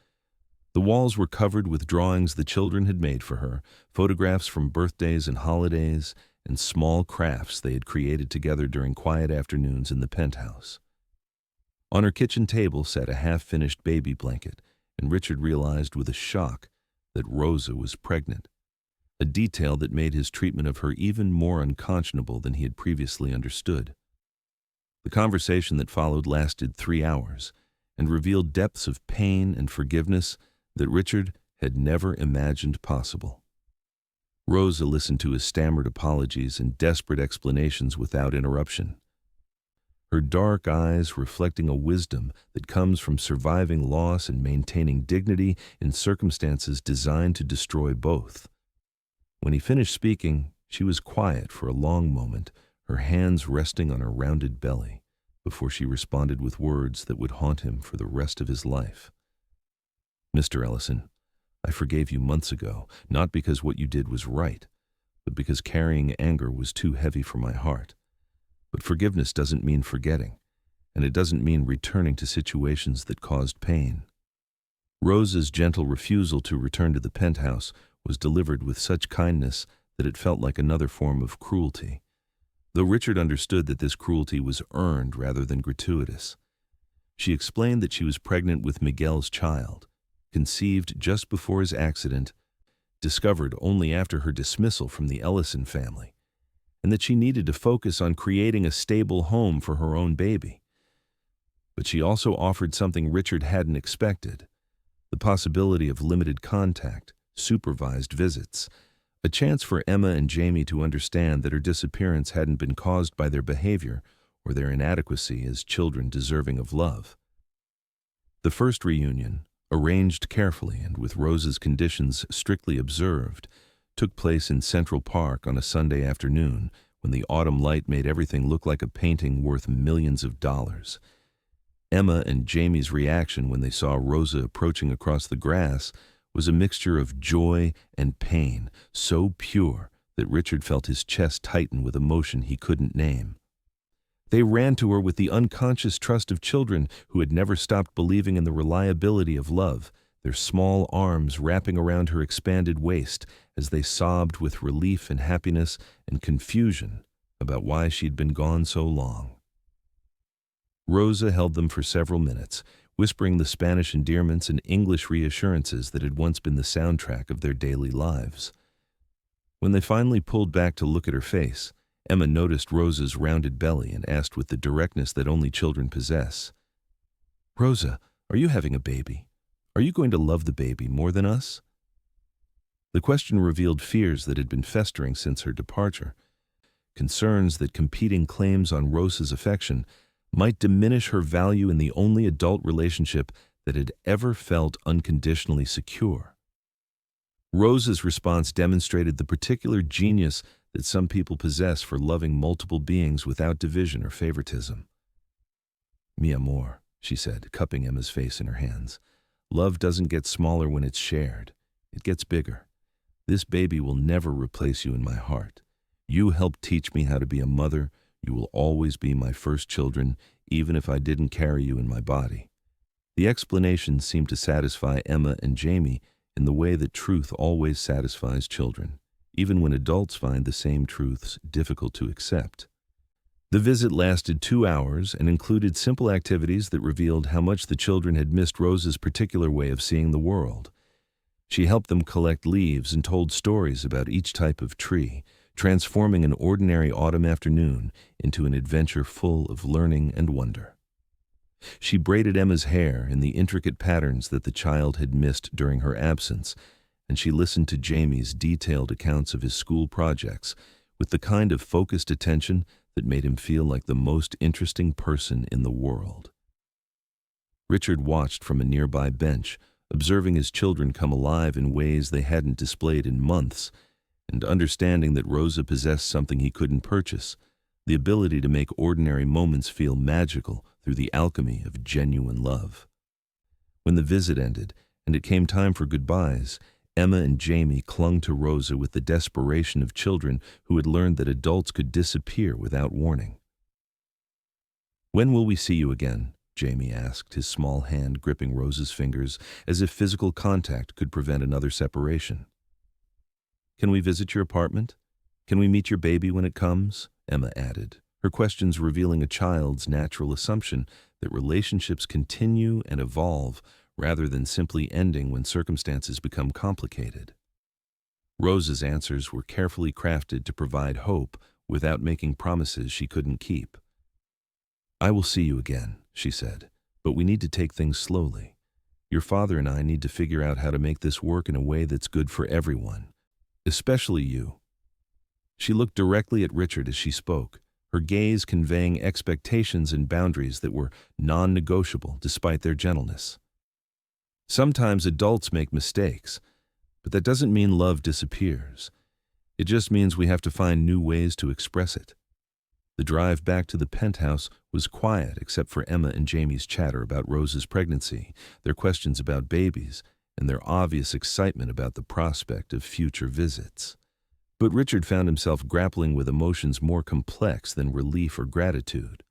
The walls were covered with drawings the children had made for her, photographs from birthdays and holidays, and small crafts they had created together during quiet afternoons in the penthouse. On her kitchen table sat a half-finished baby blanket, and Richard realized with a shock that Rosa was pregnant, a detail that made his treatment of her even more unconscionable than he had previously understood. The conversation that followed lasted 3 hours and revealed depths of pain and forgiveness that Richard had never imagined possible. Rosa listened to his stammered apologies and desperate explanations without interruption, her dark eyes reflecting a wisdom that comes from surviving loss and maintaining dignity in circumstances designed to destroy both. When he finished speaking, she was quiet for a long moment, her hands resting on her rounded belly, before she responded with words that would haunt him for the rest of his life. "Mr. Ellison, I forgave you months ago, not because what you did was right, but because carrying anger was too heavy for my heart. But forgiveness doesn't mean forgetting, and it doesn't mean returning to situations that caused pain." Rosa's gentle refusal to return to the penthouse was delivered with such kindness that it felt like another form of cruelty, though Richard understood that this cruelty was earned rather than gratuitous. She explained that she was pregnant with Miguel's child, conceived just before his accident, discovered only after her dismissal from the Ellison family, and that she needed to focus on creating a stable home for her own baby. But she also offered something Richard hadn't expected: the possibility of limited contact, supervised visits, a chance for Emma and Jamie to understand that her disappearance hadn't been caused by their behavior or their inadequacy as children deserving of love. The first reunion, arranged carefully and with Rosa's conditions strictly observed, took place in Central Park on a Sunday afternoon when the autumn light made everything look like a painting worth millions of dollars. Emma and Jamie's reaction when they saw Rosa approaching across the grass was a mixture of joy and pain, so pure that Richard felt his chest tighten with emotion he couldn't name. They ran to her with the unconscious trust of children who had never stopped believing in the reliability of love, their small arms wrapping around her expanded waist as they sobbed with relief and happiness and confusion about why she'd been gone so long. Rosa held them for several minutes, whispering the Spanish endearments and English reassurances that had once been the soundtrack of their daily lives. When they finally pulled back to look at her face, Emma noticed Rosa's rounded belly and asked with the directness that only children possess, "Rosa, are you having a baby? Are you going to love the baby more than us?" The question revealed fears that had been festering since her departure, concerns that competing claims on Rosa's affection might diminish her value in the only adult relationship that had ever felt unconditionally secure. Rosa's response demonstrated the particular genius that some people possess for loving multiple beings without division or favoritism. Mi amor, she said, cupping Emma's face in her hands. Love doesn't get smaller when it's shared. It gets bigger. This baby will never replace you in my heart. You helped teach me how to be a mother. You will always be my first children, even if I didn't carry you in my body. The explanation seemed to satisfy Emma and Jamie in the way that truth always satisfies children, even when adults find the same truths difficult to accept. The visit lasted 2 hours and included simple activities that revealed how much the children had missed Rosa's particular way of seeing the world. She helped them collect leaves and told stories about each type of tree, transforming an ordinary autumn afternoon into an adventure full of learning and wonder. She braided Emma's hair in the intricate patterns that the child had missed during her absence, and she listened to Jamie's detailed accounts of his school projects with the kind of focused attention that made him feel like the most interesting person in the world. Richard watched from a nearby bench, observing his children come alive in ways they hadn't displayed in months, and understanding that Rosa possessed something he couldn't purchase, the ability to make ordinary moments feel magical through the alchemy of genuine love. When the visit ended, and it came time for goodbyes, Emma and Jamie clung to Rosa with the desperation of children who had learned that adults could disappear without warning. "When will we see you again?" Jamie asked, his small hand gripping Rosa's fingers as if physical contact could prevent another separation. "Can we visit your apartment? Can we meet your baby when it comes?" Emma added, her questions revealing a child's natural assumption that relationships continue and evolve rather than simply ending when circumstances become complicated. Rosa's answers were carefully crafted to provide hope without making promises she couldn't keep. "I will see you again," she said, "but we need to take things slowly. Your father and I need to figure out how to make this work in a way that's good for everyone, especially you." She looked directly at Richard as she spoke, her gaze conveying expectations and boundaries that were non-negotiable despite their gentleness. Sometimes adults make mistakes, but that doesn't mean love disappears. It just means we have to find new ways to express it. The drive back to the penthouse was quiet except for Emma and Jamie's chatter about Rosa's pregnancy, their questions about babies, and their obvious excitement about the prospect of future visits. But Richard found himself grappling with emotions more complex than relief or gratitude.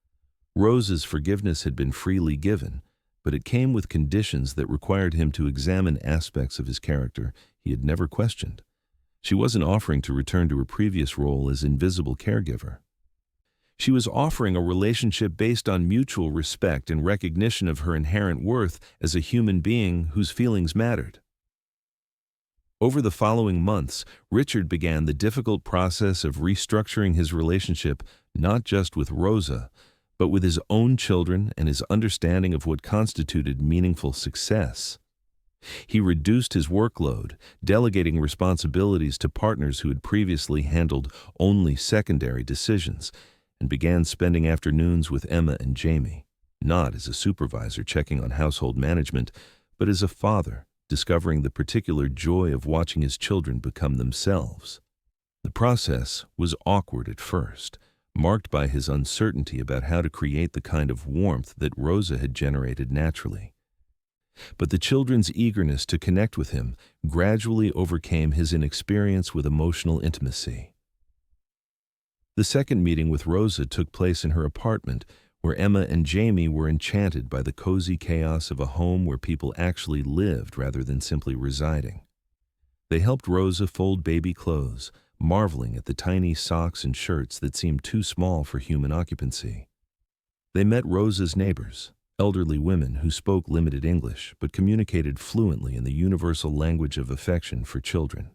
Rosa's forgiveness had been freely given, but it came with conditions that required him to examine aspects of his character he had never questioned. She wasn't offering to return to her previous role as invisible caregiver. She was offering a relationship based on mutual respect and recognition of her inherent worth as a human being whose feelings mattered. Over the following months, Richard began the difficult process of restructuring his relationship not just with Rosa, but with his own children and his understanding of what constituted meaningful success. He reduced his workload, delegating responsibilities to partners who had previously handled only secondary decisions, and began spending afternoons with Emma and Jamie, not as a supervisor checking on household management, but as a father discovering the particular joy of watching his children become themselves. The process was awkward at first, marked by his uncertainty about how to create the kind of warmth that Rosa had generated naturally. But the children's eagerness to connect with him gradually overcame his inexperience with emotional intimacy. The second meeting with Rosa took place in her apartment, where Emma and Jamie were enchanted by the cozy chaos of a home where people actually lived rather than simply residing. They helped Rosa fold baby clothes, marveling at the tiny socks and shirts that seemed too small for human occupancy. They met Rosa's neighbors, elderly women who spoke limited English but communicated fluently in the universal language of affection for children.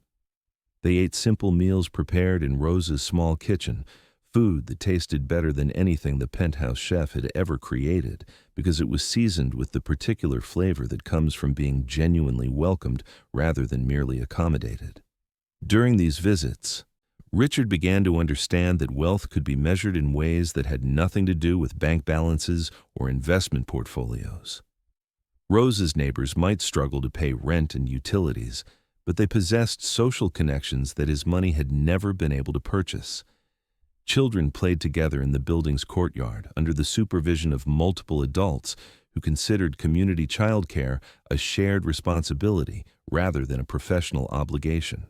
They ate simple meals prepared in Rosa's small kitchen, food that tasted better than anything the penthouse chef had ever created because it was seasoned with the particular flavor that comes from being genuinely welcomed rather than merely accommodated. During these visits, Richard began to understand that wealth could be measured in ways that had nothing to do with bank balances or investment portfolios. Rosa's neighbors might struggle to pay rent and utilities, but they possessed social connections that his money had never been able to purchase. Children played together in the building's courtyard under the supervision of multiple adults who considered community childcare a shared responsibility rather than a professional obligation.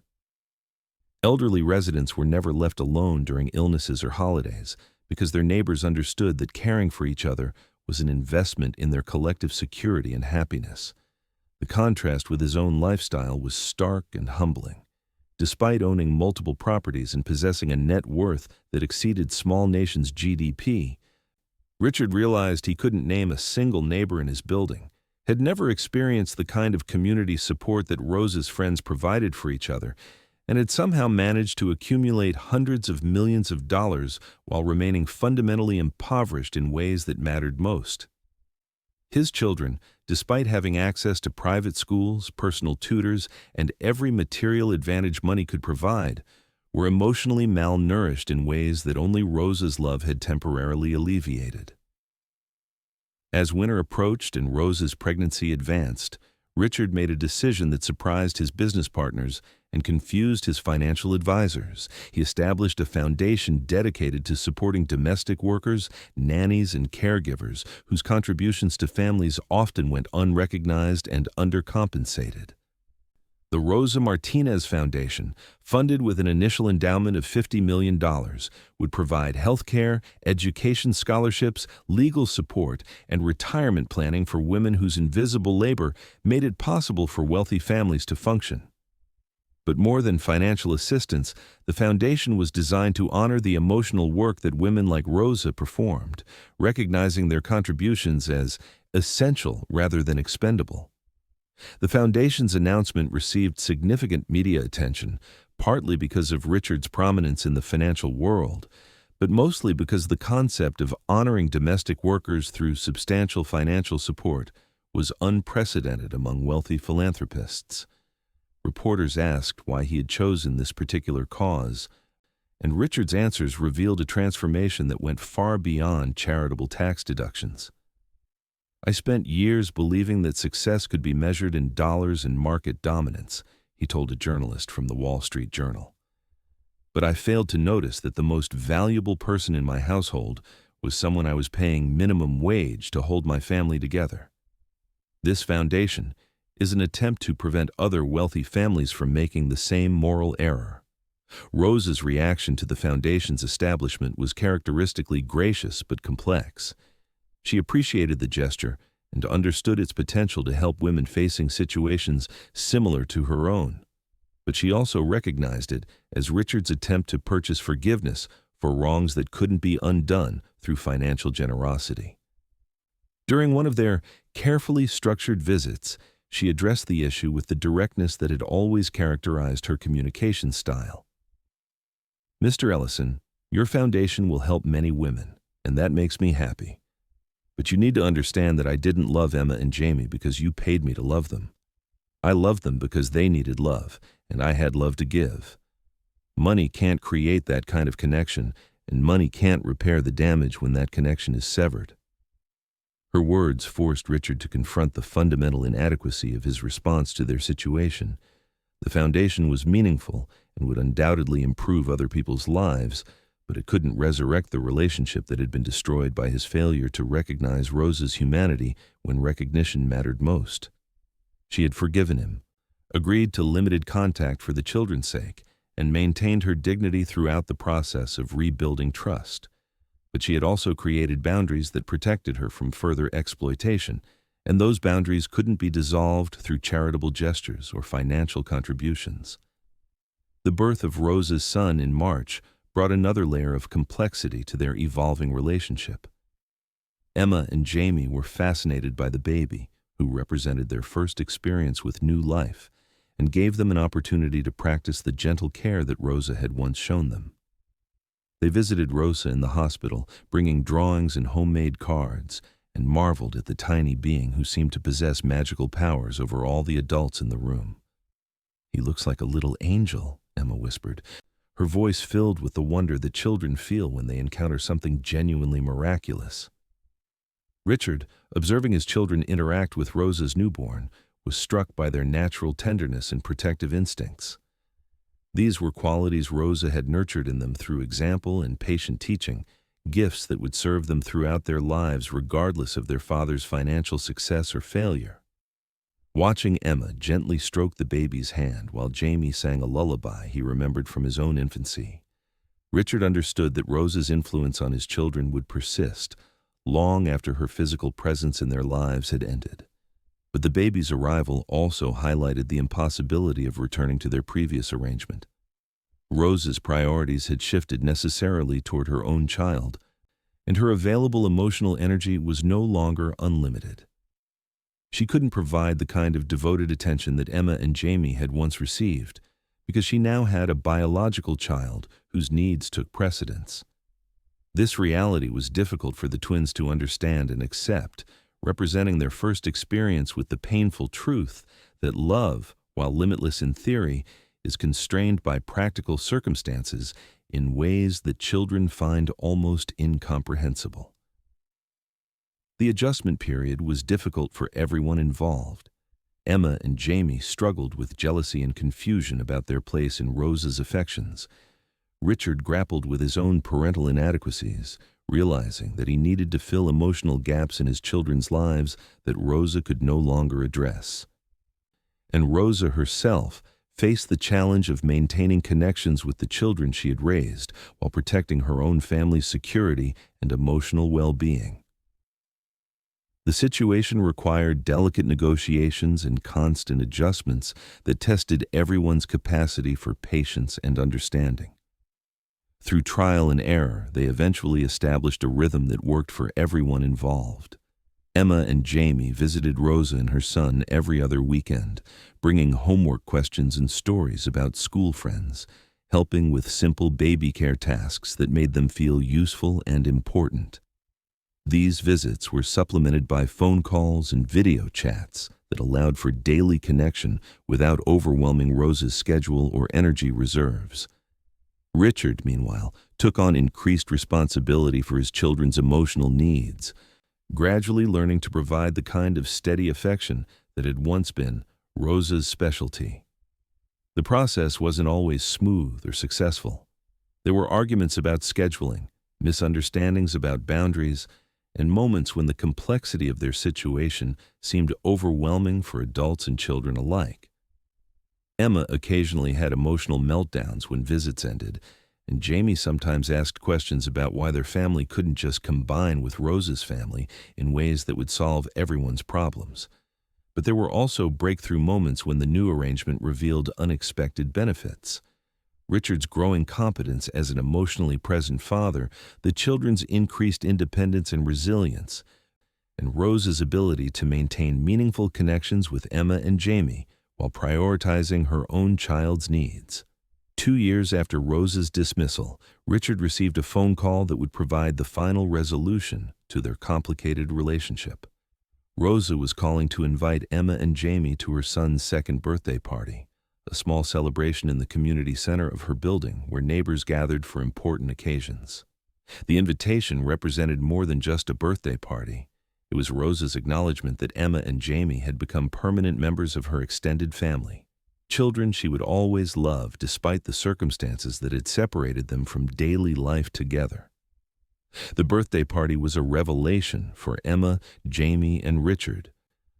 Elderly residents were never left alone during illnesses or holidays because their neighbors understood that caring for each other was an investment in their collective security and happiness. The contrast with his own lifestyle was stark and humbling. Despite owning multiple properties and possessing a net worth that exceeded small nations' GDP, Richard realized he couldn't name a single neighbor in his building, had never experienced the kind of community support that Rose's friends provided for each other, and had somehow managed to accumulate hundreds of millions of dollars while remaining fundamentally impoverished in ways that mattered most. His children, despite having access to private schools, personal tutors, and every material advantage money could provide, were emotionally malnourished in ways that only Rose's love had temporarily alleviated. As winter approached and Rose's pregnancy advanced, Richard made a decision that surprised his business partners and confused his financial advisors. He established a foundation dedicated to supporting domestic workers, nannies, and caregivers whose contributions to families often went unrecognized and undercompensated. The Rosa Martinez Foundation, funded with an initial endowment of $50 million, would provide health care, education scholarships, legal support, and retirement planning for women whose invisible labor made it possible for wealthy families to function. But more than financial assistance, the foundation was designed to honor the emotional work that women like Rosa performed, recognizing their contributions as essential rather than expendable. The foundation's announcement received significant media attention, partly because of Richard's prominence in the financial world, but mostly because the concept of honoring domestic workers through substantial financial support was unprecedented among wealthy philanthropists. Reporters asked why he had chosen this particular cause, and Richard's answers revealed a transformation that went far beyond charitable tax deductions. "I spent years believing that success could be measured in dollars and market dominance," he told a journalist from the Wall Street Journal. "But I failed to notice that the most valuable person in my household was someone I was paying minimum wage to hold my family together. This foundation is an attempt to prevent other wealthy families from making the same moral error." Rose's reaction to the foundation's establishment was characteristically gracious but complex. She appreciated the gesture and understood its potential to help women facing situations similar to her own. But she also recognized it as Richard's attempt to purchase forgiveness for wrongs that couldn't be undone through financial generosity. During one of their carefully structured visits, she addressed the issue with the directness that had always characterized her communication style. "Mr. Ellison, your foundation will help many women, and that makes me happy. But you need to understand that I didn't love Emma and Jamie because you paid me to love them. I loved them because they needed love, and I had love to give. Money can't create that kind of connection, and money can't repair the damage when that connection is severed." Her words forced Richard to confront the fundamental inadequacy of his response to their situation. The foundation was meaningful and would undoubtedly improve other people's lives, but it couldn't resurrect the relationship that had been destroyed by his failure to recognize Rose's humanity when recognition mattered most. She had forgiven him, agreed to limited contact for the children's sake, and maintained her dignity throughout the process of rebuilding trust. But she had also created boundaries that protected her from further exploitation, and those boundaries couldn't be dissolved through charitable gestures or financial contributions. The birth of Rose's son in March brought another layer of complexity to their evolving relationship. Emma and Jamie were fascinated by the baby, who represented their first experience with new life, and gave them an opportunity to practice the gentle care that Rosa had once shown them. They visited Rosa in the hospital, bringing drawings and homemade cards, and marveled at the tiny being who seemed to possess magical powers over all the adults in the room. "He looks like a little angel," Emma whispered, her voice filled with the wonder that children feel when they encounter something genuinely miraculous. Richard, observing his children interact with Rosa's newborn, was struck by their natural tenderness and protective instincts. These were qualities Rosa had nurtured in them through example and patient teaching, gifts that would serve them throughout their lives regardless of their father's financial success or failure. Watching Emma gently stroke the baby's hand while Jamie sang a lullaby he remembered from his own infancy, Richard understood that Rosa's influence on his children would persist long after her physical presence in their lives had ended. But the baby's arrival also highlighted the impossibility of returning to their previous arrangement. Rosa's priorities had shifted necessarily toward her own child, and her available emotional energy was no longer unlimited. She couldn't provide the kind of devoted attention that Emma and Jamie had once received, because she now had a biological child whose needs took precedence. This reality was difficult for the twins to understand and accept, representing their first experience with the painful truth that love, while limitless in theory, is constrained by practical circumstances in ways that children find almost incomprehensible. The adjustment period was difficult for everyone involved. Emma and Jamie struggled with jealousy and confusion about their place in Rosa's affections. Richard grappled with his own parental inadequacies, realizing that he needed to fill emotional gaps in his children's lives that Rosa could no longer address. And Rosa herself faced the challenge of maintaining connections with the children she had raised while protecting her own family's security and emotional well-being. The situation required delicate negotiations and constant adjustments that tested everyone's capacity for patience and understanding. Through trial and error, they eventually established a rhythm that worked for everyone involved. Emma and Jamie visited Rosa and her son every other weekend, bringing homework questions and stories about school friends, helping with simple baby care tasks that made them feel useful and important. These visits were supplemented by phone calls and video chats that allowed for daily connection without overwhelming Rosa's schedule or energy reserves. Richard, meanwhile, took on increased responsibility for his children's emotional needs, gradually learning to provide the kind of steady affection that had once been Rosa's specialty. The process wasn't always smooth or successful. There were arguments about scheduling, misunderstandings about boundaries, and moments when the complexity of their situation seemed overwhelming for adults and children alike. Emma occasionally had emotional meltdowns when visits ended, and Jamie sometimes asked questions about why their family couldn't just combine with Rosa's family in ways that would solve everyone's problems. But there were also breakthrough moments when the new arrangement revealed unexpected benefits. Richard's growing competence as an emotionally present father, the children's increased independence and resilience, and Rosa's ability to maintain meaningful connections with Emma and Jamie while prioritizing her own child's needs. 2 years after Rosa's dismissal, Richard received a phone call that would provide the final resolution to their complicated relationship. Rosa was calling to invite Emma and Jamie to her son's second birthday party, a small celebration in the community center of her building where neighbors gathered for important occasions. The invitation represented more than just a birthday party. It was Rosa's acknowledgement that Emma and Jamie had become permanent members of her extended family, children she would always love despite the circumstances that had separated them from daily life together. The birthday party was a revelation for Emma, Jamie, and Richard,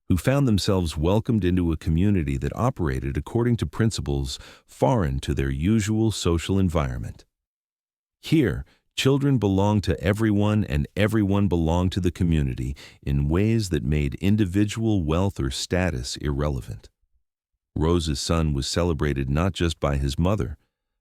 who found themselves welcomed into a community that operated according to principles foreign to their usual social environment. Here, children belonged to everyone and everyone belonged to the community in ways that made individual wealth or status irrelevant. Rosa's son was celebrated not just by his mother,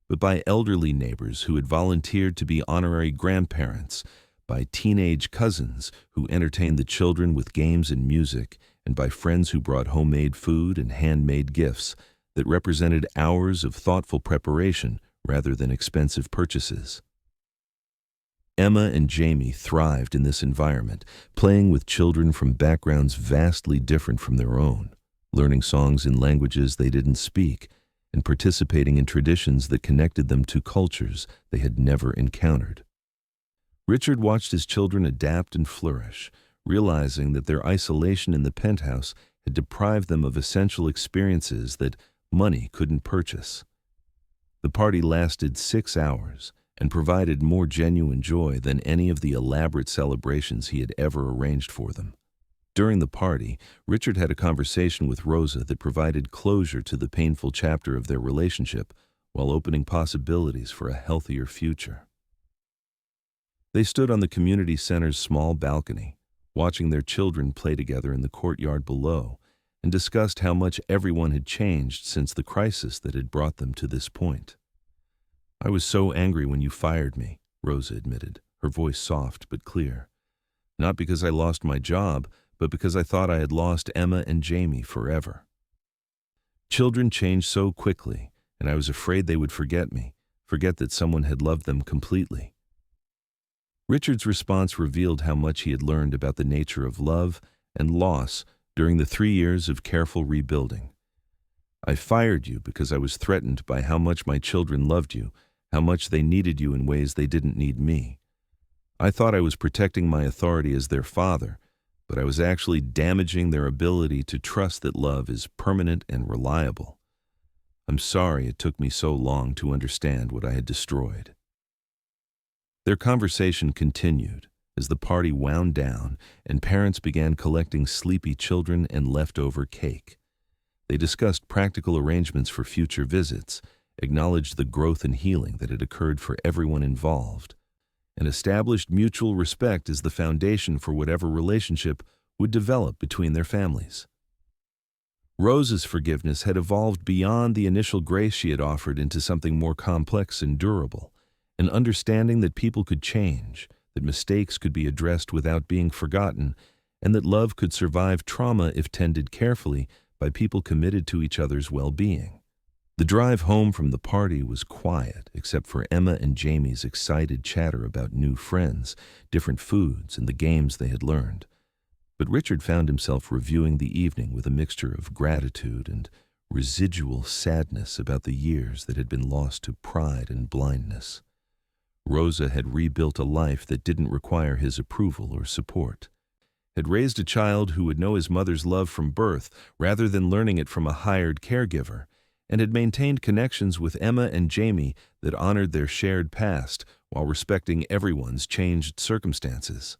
but by elderly neighbors who had volunteered to be honorary grandparents, by teenage cousins who entertained the children with games and music, and by friends who brought homemade food and handmade gifts that represented hours of thoughtful preparation rather than expensive purchases. Emma and Jamie thrived in this environment, playing with children from backgrounds vastly different from their own, learning songs in languages they didn't speak, and participating in traditions that connected them to cultures they had never encountered. Richard watched his children adapt and flourish, realizing that their isolation in the penthouse had deprived them of essential experiences that money couldn't purchase. The party lasted 6 hours and provided more genuine joy than any of the elaborate celebrations he had ever arranged for them. During the party, Richard had a conversation with Rosa that provided closure to the painful chapter of their relationship while opening possibilities for a healthier future. They stood on the community center's small balcony, watching their children play together in the courtyard below, and discussed how much everyone had changed since the crisis that had brought them to this point. "I was so angry when you fired me," Rosa admitted, her voice soft but clear. "Not because I lost my job, but because I thought I had lost Emma and Jamie forever. Children change so quickly, and I was afraid they would forget me, forget that someone had loved them completely." Richard's response revealed how much he had learned about the nature of love and loss during the 3 years of careful rebuilding. "I fired you because I was threatened by how much my children loved you, how much they needed you in ways they didn't need me. I thought I was protecting my authority as their father, but I was actually damaging their ability to trust that love is permanent and reliable. I'm sorry it took me so long to understand what I had destroyed." Their conversation continued as the party wound down and parents began collecting sleepy children and leftover cake. They discussed practical arrangements for future visits, acknowledged the growth and healing that had occurred for everyone involved, and established mutual respect as the foundation for whatever relationship would develop between their families. Rosa's forgiveness had evolved beyond the initial grace she had offered into something more complex and durable, an understanding that people could change, that mistakes could be addressed without being forgotten, and that love could survive trauma if tended carefully by people committed to each other's well-being. The drive home from the party was quiet, except for Emma and Jamie's excited chatter about new friends, different foods, and the games they had learned. But Richard found himself reviewing the evening with a mixture of gratitude and residual sadness about the years that had been lost to pride and blindness. Rosa had rebuilt a life that didn't require his approval or support, had raised a child who would know his mother's love from birth rather than learning it from a hired caregiver, and had maintained connections with Emma and Jamie that honored their shared past while respecting everyone's changed circumstances.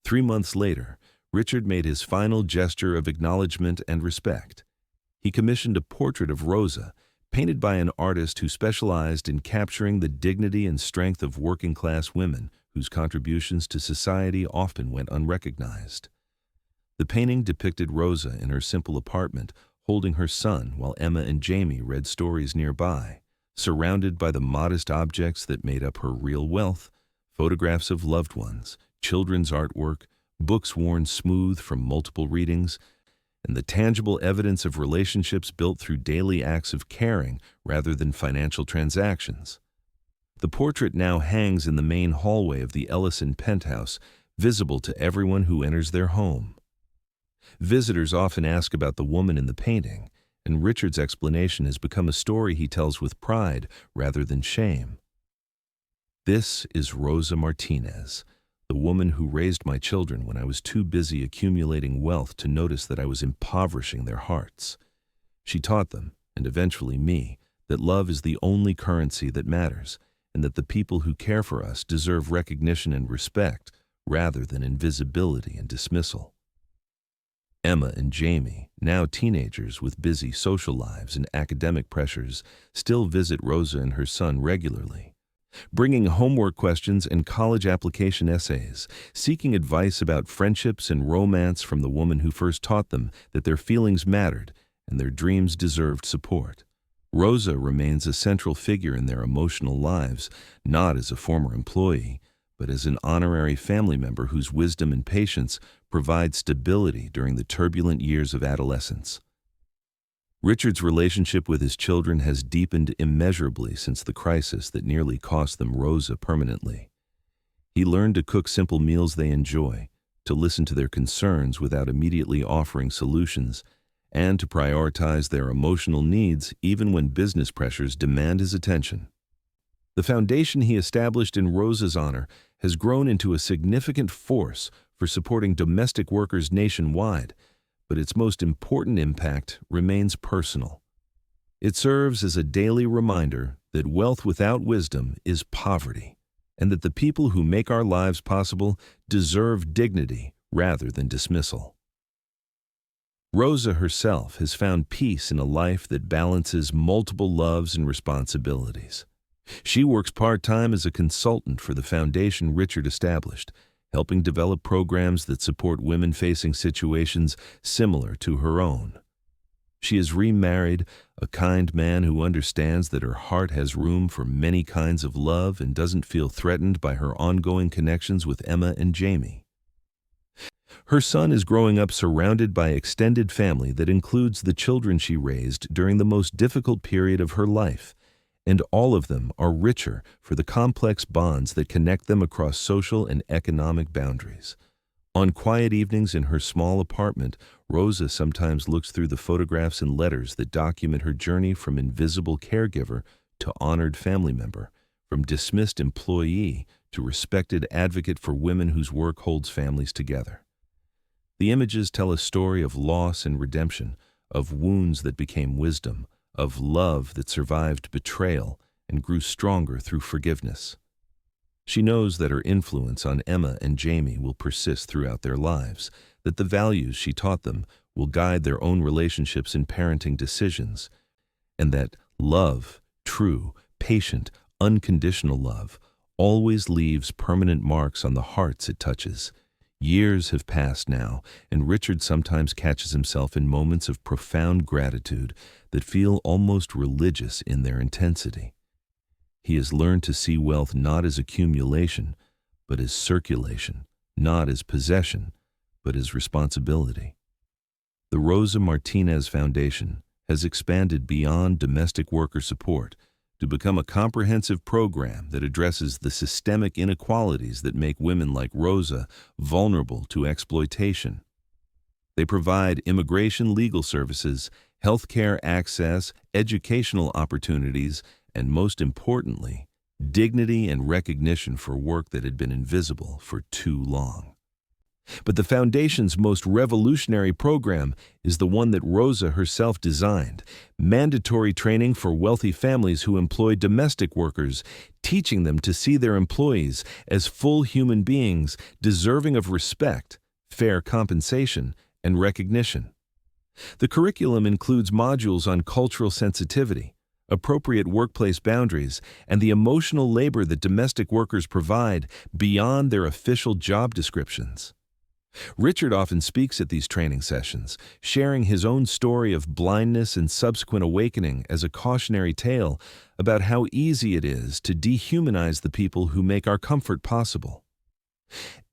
3 months later, Richard made his final gesture of acknowledgement and respect. He commissioned a portrait of Rosa, painted by an artist who specialized in capturing the dignity and strength of working-class women whose contributions to society often went unrecognized. The painting depicted Rosa in her simple apartment, holding her son while Emma and Jamie read stories nearby, surrounded by the modest objects that made up her real wealth: photographs of loved ones, children's artwork, books worn smooth from multiple readings, and the tangible evidence of relationships built through daily acts of caring rather than financial transactions. The portrait now hangs in the main hallway of the Ellison penthouse, visible to everyone who enters their home. Visitors often ask about the woman in the painting, and Richard's explanation has become a story he tells with pride rather than shame. "This is Rosa Martinez, the woman who raised my children when I was too busy accumulating wealth to notice that I was impoverishing their hearts. She taught them, and eventually me, that love is the only currency that matters, and that the people who care for us deserve recognition and respect rather than invisibility and dismissal." Emma and Jamie, now teenagers with busy social lives and academic pressures, still visit Rosa and her son regularly, bringing homework questions and college application essays, seeking advice about friendships and romance from the woman who first taught them that their feelings mattered and their dreams deserved support. Rosa remains a central figure in their emotional lives, not as a former employee, but as an honorary family member whose wisdom and patience provide stability during the turbulent years of adolescence. Richard's relationship with his children has deepened immeasurably since the crisis that nearly cost them Rosa permanently. He learned to cook simple meals they enjoy, to listen to their concerns without immediately offering solutions, and to prioritize their emotional needs even when business pressures demand his attention. The foundation he established in Rosa's honor has grown into a significant force for supporting domestic workers nationwide, but its most important impact remains personal. It serves as a daily reminder that wealth without wisdom is poverty, and that the people who make our lives possible deserve dignity rather than dismissal. Rosa herself has found peace in a life that balances multiple loves and responsibilities. She works part-time as a consultant for the foundation Richard established, helping develop programs that support women facing situations similar to her own. She is remarried, a kind man who understands that her heart has room for many kinds of love and doesn't feel threatened by her ongoing connections with Emma and Jamie. Her son is growing up surrounded by extended family that includes the children she raised during the most difficult period of her life, and all of them are richer for the complex bonds that connect them across social and economic boundaries. On quiet evenings in her small apartment, Rosa sometimes looks through the photographs and letters that document her journey from invisible caregiver to honored family member, from dismissed employee to respected advocate for women whose work holds families together. The images tell a story of loss and redemption, of wounds that became wisdom, of love that survived betrayal and grew stronger through forgiveness. She knows that her influence on Emma and Jamie will persist throughout their lives, that the values she taught them will guide their own relationships and parenting decisions, and that love, true, patient, unconditional love, always leaves permanent marks on the hearts it touches. Years have passed now, and Richard sometimes catches himself in moments of profound gratitude that feel almost religious in their intensity. He has learned to see wealth not as accumulation, but as circulation, not as possession, but as responsibility. The Rosa Martinez Foundation has expanded beyond domestic worker support to become a comprehensive program that addresses the systemic inequalities that make women like Rosa vulnerable to exploitation. They provide immigration legal services, healthcare access, educational opportunities, and most importantly, dignity and recognition for work that had been invisible for too long. But the Foundation's most revolutionary program is the one that Rosa herself designed: mandatory training for wealthy families who employ domestic workers, teaching them to see their employees as full human beings deserving of respect, fair compensation, and recognition. The curriculum includes modules on cultural sensitivity, appropriate workplace boundaries, and the emotional labor that domestic workers provide beyond their official job descriptions. Richard often speaks at these training sessions, sharing his own story of blindness and subsequent awakening as a cautionary tale about how easy it is to dehumanize the people who make our comfort possible.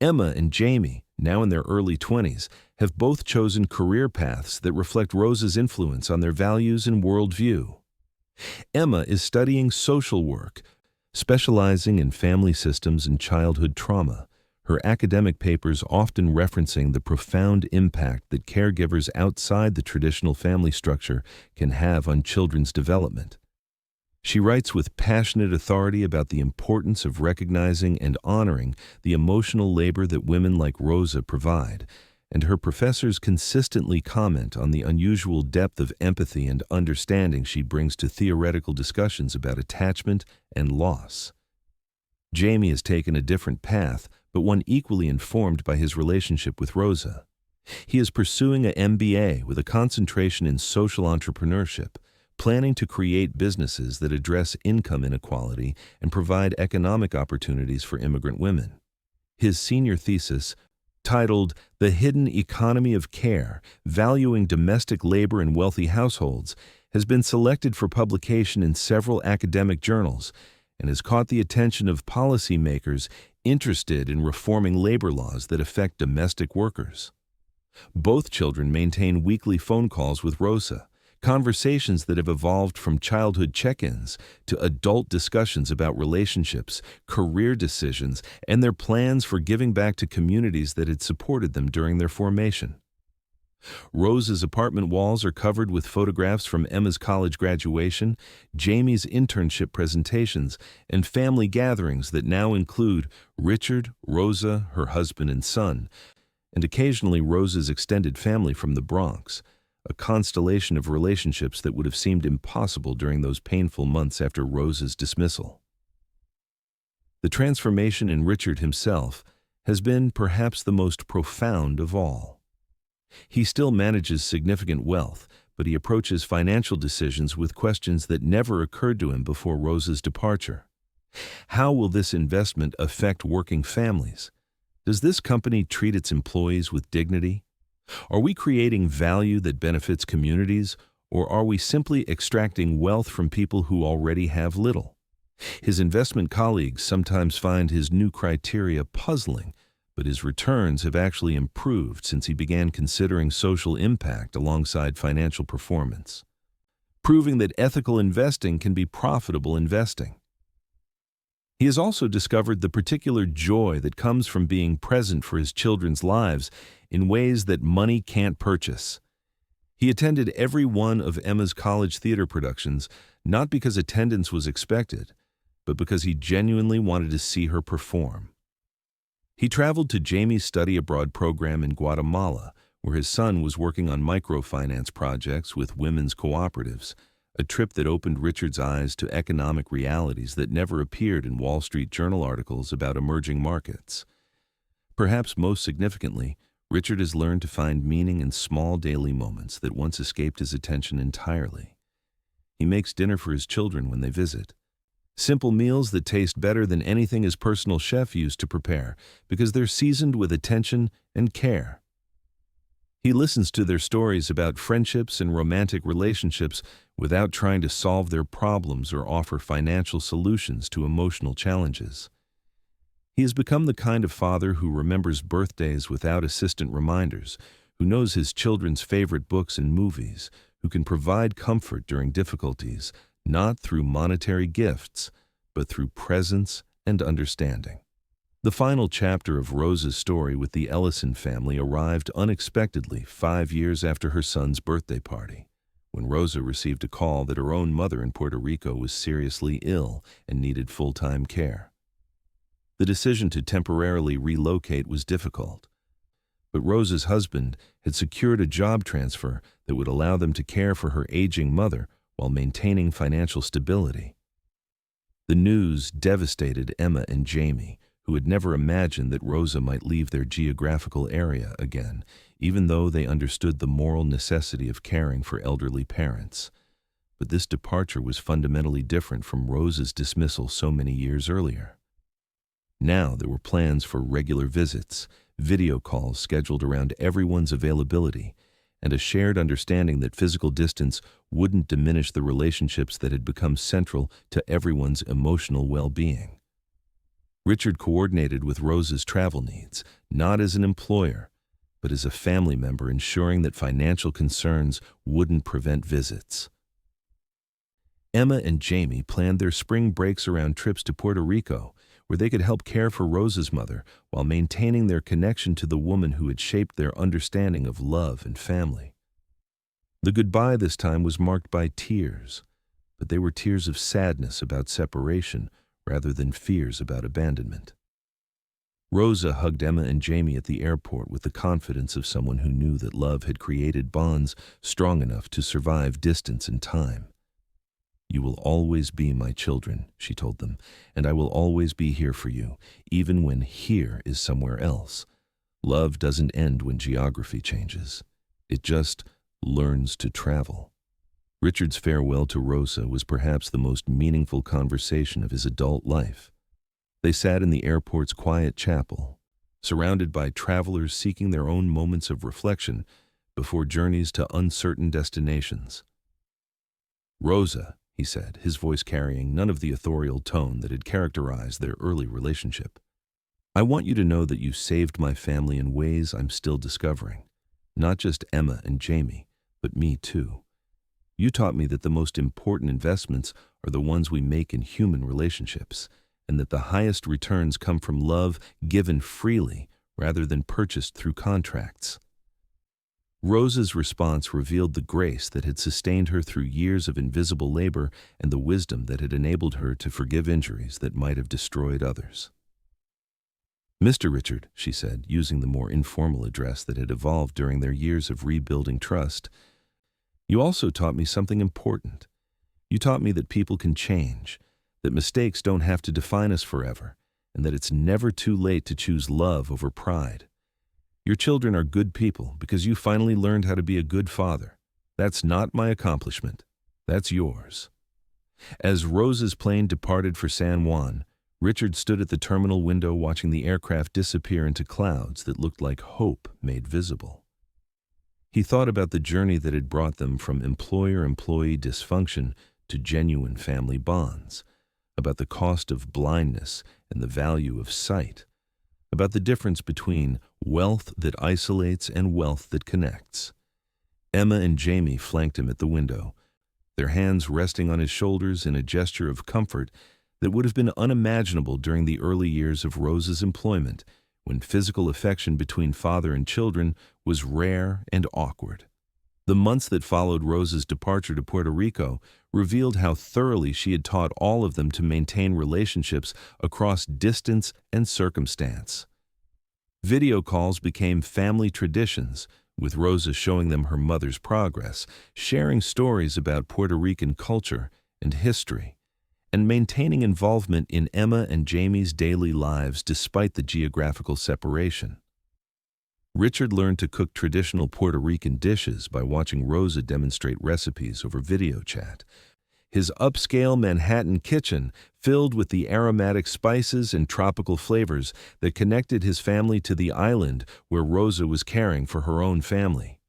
Emma and Jamie, now in their early 20s, have both chosen career paths that reflect Rosa's influence on their values and worldview. Emma is studying social work, specializing in family systems and childhood trauma, her academic papers often referencing the profound impact that caregivers outside the traditional family structure can have on children's development. She writes with passionate authority about the importance of recognizing and honoring the emotional labor that women like Rosa provide, and her professors consistently comment on the unusual depth of empathy and understanding she brings to theoretical discussions about attachment and loss. Jamie has taken a different path, but one equally informed by his relationship with Rosa. He is pursuing an MBA with a concentration in social entrepreneurship, planning to create businesses that address income inequality and provide economic opportunities for immigrant women. His senior thesis, titled "The Hidden Economy of Care: Valuing Domestic Labor in Wealthy Households," has been selected for publication in several academic journals and has caught the attention of policymakers interested in reforming labor laws that affect domestic workers. Both children maintain weekly phone calls with Rosa, conversations that have evolved from childhood check-ins to adult discussions about relationships, career decisions, and their plans for giving back to communities that had supported them during their formation. Rosa's apartment walls are covered with photographs from Emma's college graduation, Jamie's internship presentations, and family gatherings that now include Richard, Rosa, her husband and son, and occasionally Rose's extended family from the Bronx, a constellation of relationships that would have seemed impossible during those painful months after Rose's dismissal. The transformation in Richard himself has been perhaps the most profound of all. He still manages significant wealth, but he approaches financial decisions with questions that never occurred to him before Rose's departure. How will this investment affect working families? Does this company treat its employees with dignity? Are we creating value that benefits communities, or are we simply extracting wealth from people who already have little? His investment colleagues sometimes find his new criteria puzzling, but his returns have actually improved since he began considering social impact alongside financial performance, proving that ethical investing can be profitable investing. He has also discovered the particular joy that comes from being present for his children's lives in ways that money can't purchase. He attended every one of Emma's college theater productions, not because attendance was expected, but because he genuinely wanted to see her perform. He traveled to Jamie's study abroad program in Guatemala, where his son was working on microfinance projects with women's cooperatives, a trip that opened Richard's eyes to economic realities that never appeared in Wall Street Journal articles about emerging markets. Perhaps most significantly, Richard has learned to find meaning in small daily moments that once escaped his attention entirely. He makes dinner for his children when they visit. Simple meals that taste better than anything his personal chef used to prepare because they're seasoned with attention and care. He listens to their stories about friendships and romantic relationships without trying to solve their problems or offer financial solutions to emotional challenges. He has become the kind of father who remembers birthdays without assistant reminders, who knows his children's favorite books and movies, who can provide comfort during difficulties, not through monetary gifts, but through presence and understanding. The final chapter of Rose's story with the Ellison family arrived unexpectedly 5 years after her son's birthday party, when Rosa received a call that her own mother in Puerto Rico was seriously ill and needed full-time care. The decision to temporarily relocate was difficult, but Rosa's husband had secured a job transfer that would allow them to care for her aging mother while maintaining financial stability. The news devastated Emma and Jamie, who had never imagined that Rosa might leave their geographical area again, even though they understood the moral necessity of caring for elderly parents. But this departure was fundamentally different from Rosa's dismissal so many years earlier. Now there were plans for regular visits, video calls scheduled around everyone's availability, and a shared understanding that physical distance wouldn't diminish the relationships that had become central to everyone's emotional well-being. Richard coordinated with Rosa's travel needs, not as an employer, but as a family member, ensuring that financial concerns wouldn't prevent visits. Emma and Jamie planned their spring breaks around trips to Puerto Rico, where they could help care for Rosa's mother while maintaining their connection to the woman who had shaped their understanding of love and family. The goodbye this time was marked by tears, but they were tears of sadness about separation rather than fears about abandonment. Rosa hugged Emma and Jamie at the airport with the confidence of someone who knew that love had created bonds strong enough to survive distance and time. "You will always be my children," she told them, "and I will always be here for you, even when here is somewhere else. Love doesn't end when geography changes. It just learns to travel." Richard's farewell to Rosa was perhaps the most meaningful conversation of his adult life. They sat in the airport's quiet chapel, surrounded by travelers seeking their own moments of reflection before journeys to uncertain destinations. "Rosa," he said, his voice carrying none of the authorial tone that had characterized their early relationship, "I want you to know that you saved my family in ways I'm still discovering. Not just Emma and Jamie, but me too. You taught me that the most important investments are the ones we make in human relationships, and that the highest returns come from love given freely rather than purchased through contracts." Rosa's response revealed the grace that had sustained her through years of invisible labor and the wisdom that had enabled her to forgive injuries that might have destroyed others. Mr. Richard, she said, using the more informal address that had evolved during their years of rebuilding trust, you also taught me something important. You taught me that people can change, that mistakes don't have to define us forever, and that it's never too late to choose love over pride. Your children are good people because you finally learned how to be a good father. That's not my accomplishment. That's yours. As Rose's plane departed for San Juan, Richard stood at the terminal window watching the aircraft disappear into clouds that looked like hope made visible. He thought about the journey that had brought them from employer-employee dysfunction to genuine family bonds, about the cost of blindness and the value of sight, about the difference between wealth that isolates and wealth that connects. Emma and Jamie flanked him at the window, their hands resting on his shoulders in a gesture of comfort that would have been unimaginable during the early years of Rose's employment, when physical affection between father and children was rare and awkward. The months that followed Rose's departure to Puerto Rico revealed how thoroughly she had taught all of them to maintain relationships across distance and circumstance. Video calls became family traditions, with Rosa showing them her mother's progress, sharing stories about Puerto Rican culture and history, and maintaining involvement in Emma and Jamie's daily lives despite the geographical separation. Richard learned to cook traditional Puerto Rican dishes by watching Rosa demonstrate recipes over video chat. His upscale Manhattan kitchen filled with the aromatic spices and tropical flavors that connected his family to the island where Rosa was caring for her own family.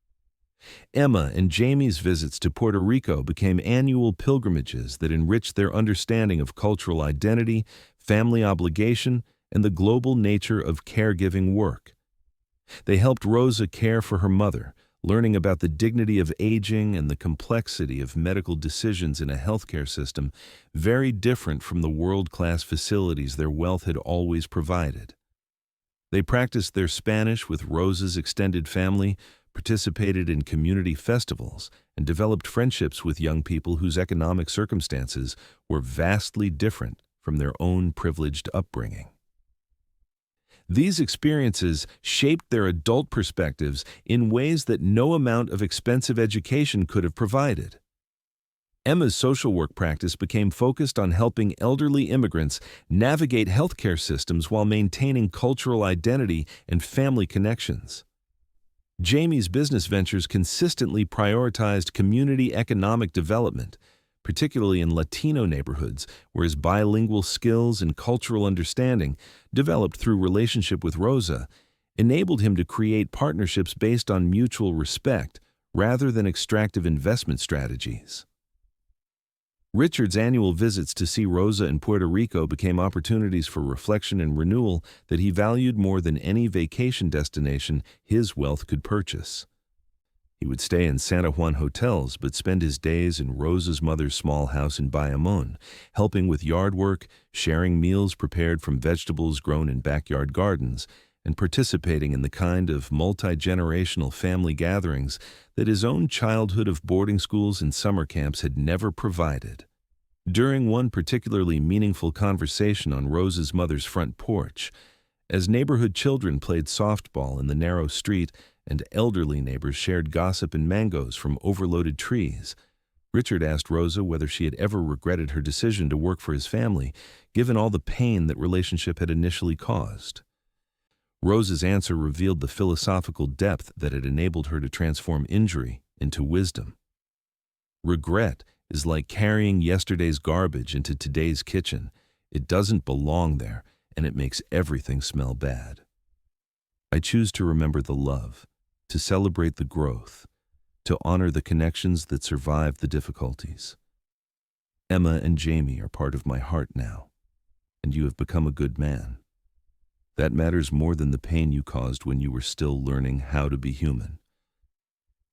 Emma and Jamie's visits to Puerto Rico became annual pilgrimages that enriched their understanding of cultural identity, family obligation, and the global nature of caregiving work. They helped Rosa care for her mother, learning about the dignity of aging and the complexity of medical decisions in a healthcare system very different from the world-class facilities their wealth had always provided. They practiced their Spanish with Rosa's extended family, participated in community festivals, and developed friendships with young people whose economic circumstances were vastly different from their own privileged upbringing. These experiences shaped their adult perspectives in ways that no amount of expensive education could have provided. Emma's social work practice became focused on helping elderly immigrants navigate healthcare systems while maintaining cultural identity and family connections. Jamie's business ventures consistently prioritized community economic development, particularly in Latino neighborhoods, where his bilingual skills and cultural understanding, developed through relationship with Rosa, enabled him to create partnerships based on mutual respect rather than extractive investment strategies. Richard's annual visits to see Rosa in Puerto Rico became opportunities for reflection and renewal that he valued more than any vacation destination his wealth could purchase. He would stay in Santa Juan hotels but spend his days in Rosa's mother's small house in Bayamón, helping with yard work, sharing meals prepared from vegetables grown in backyard gardens, and participating in the kind of multi-generational family gatherings that his own childhood of boarding schools and summer camps had never provided. During one particularly meaningful conversation on Rosa's mother's front porch, as neighborhood children played softball in the narrow street and elderly neighbors shared gossip and mangoes from overloaded trees, Richard asked Rosa whether she had ever regretted her decision to work for his family, given all the pain that relationship had initially caused. Rosa's answer revealed the philosophical depth that had enabled her to transform injury into wisdom. Regret is like carrying yesterday's garbage into today's kitchen. It doesn't belong there, and it makes everything smell bad. I choose to remember the love, to celebrate the growth, to honor the connections that survived the difficulties. Emma and Jamie are part of my heart now, and you have become a good man. That matters more than the pain you caused when you were still learning how to be human.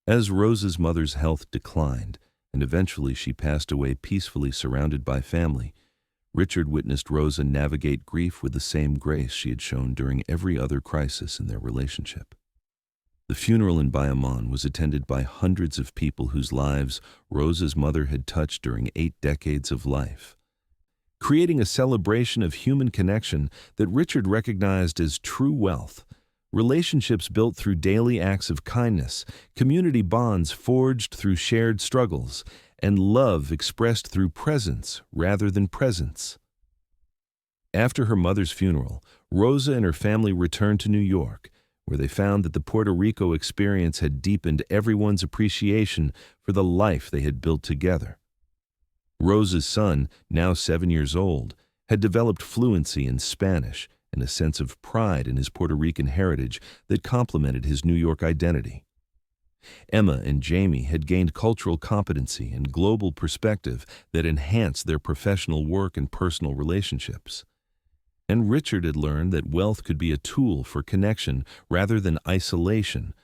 As Rosa's mother's health declined, and eventually she passed away peacefully surrounded by family, Richard witnessed Rosa navigate grief with the same grace she had shown during every other crisis in their relationship. The funeral in Bayamón was attended by hundreds of people whose lives Rosa's mother had touched during 8 decades of life. creating a celebration of human connection that Richard recognized as true wealth. Relationships built through daily acts of kindness, community bonds forged through shared struggles, and love expressed through presence rather than presence. After her mother's funeral, Rosa and her family returned to New York, where they found that the Puerto Rico experience had deepened everyone's appreciation for the life they had built together. Rosa's son, now 7 years old, had developed fluency in Spanish and a sense of pride in his Puerto Rican heritage that complemented his New York identity. Emma and Jamie had gained cultural competency and global perspective that enhanced their professional work and personal relationships. And Richard had learned that wealth could be a tool for connection rather than isolation,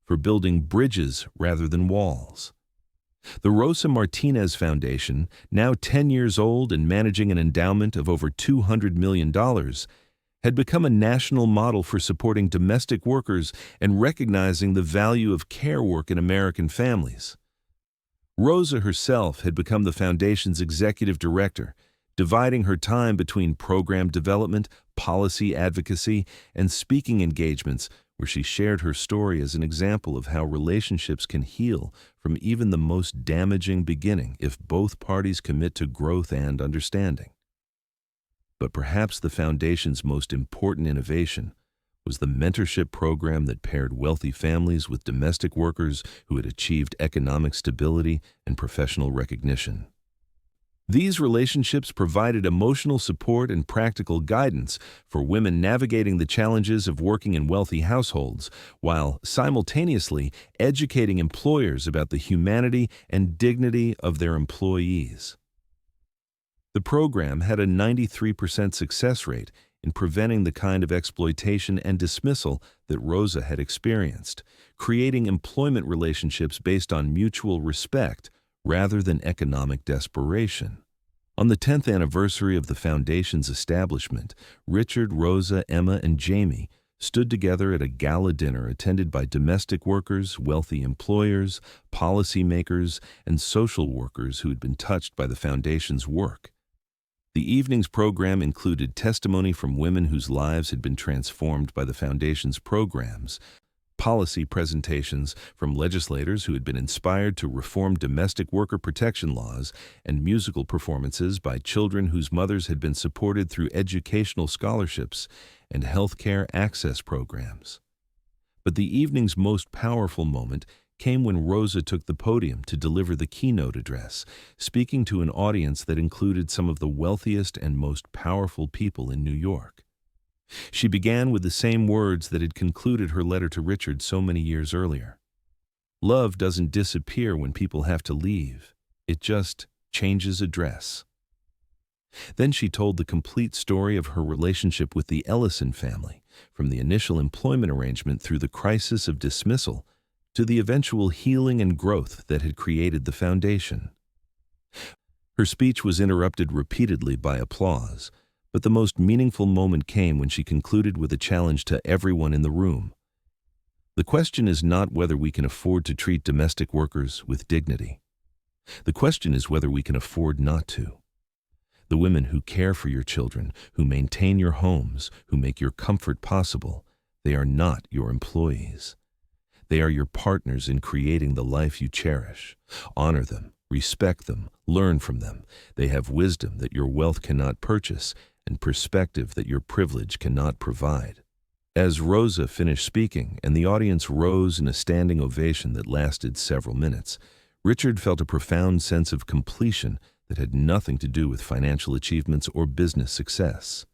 for building bridges rather than walls. The Rosa Martinez Foundation, now 10 years old and managing an endowment of over $200 million, had become a national model for supporting domestic workers and recognizing the value of care work in American families. Rosa herself had become the foundation's executive director, dividing her time between program development, policy advocacy, and speaking engagements, where she shared her story as an example of how relationships can heal from even the most damaging beginning if both parties commit to growth and understanding. But perhaps the Foundation's most important innovation was the mentorship program that paired wealthy families with domestic workers who had achieved economic stability and professional recognition. These relationships provided emotional support and practical guidance for women navigating the challenges of working in wealthy households, while simultaneously educating employers about the humanity and dignity of their employees. The program had a 93% success rate in preventing the kind of exploitation and dismissal that Rosa had experienced, creating employment relationships based on mutual respect rather than economic desperation. On the 10th anniversary of the Foundation's establishment, Richard, Rosa, Emma, and Jamie stood together at a gala dinner attended by domestic workers, wealthy employers, policymakers, and social workers who had been touched by the Foundation's work. The evening's program included testimony from women whose lives had been transformed by the Foundation's programs, policy presentations from legislators who had been inspired to reform domestic worker protection laws, and musical performances by children whose mothers had been supported through educational scholarships and health care access programs. But the evening's most powerful moment came when Rosa took the podium to deliver the keynote address, speaking to an audience that included some of the wealthiest and most powerful people in New York. She began with the same words that had concluded her letter to Richard so many years earlier. Love doesn't disappear when people have to leave. It just changes address. Then she told the complete story of her relationship with the Ellison family, from the initial employment arrangement through the crisis of dismissal to the eventual healing and growth that had created the Foundation. Her speech was interrupted repeatedly by applause, but the most meaningful moment came when she concluded with a challenge to everyone in the room. The question is not whether we can afford to treat domestic workers with dignity. The question is whether we can afford not to. The women who care for your children, who maintain your homes, who make your comfort possible, they are not your employees. They are your partners in creating the life you cherish. Honor them, respect them, learn from them. They have wisdom that your wealth cannot purchase and perspective that your privilege cannot provide. As Rosa finished speaking and the audience rose in a standing ovation that lasted several minutes, Richard felt a profound sense of completion that had nothing to do with financial achievements or business success.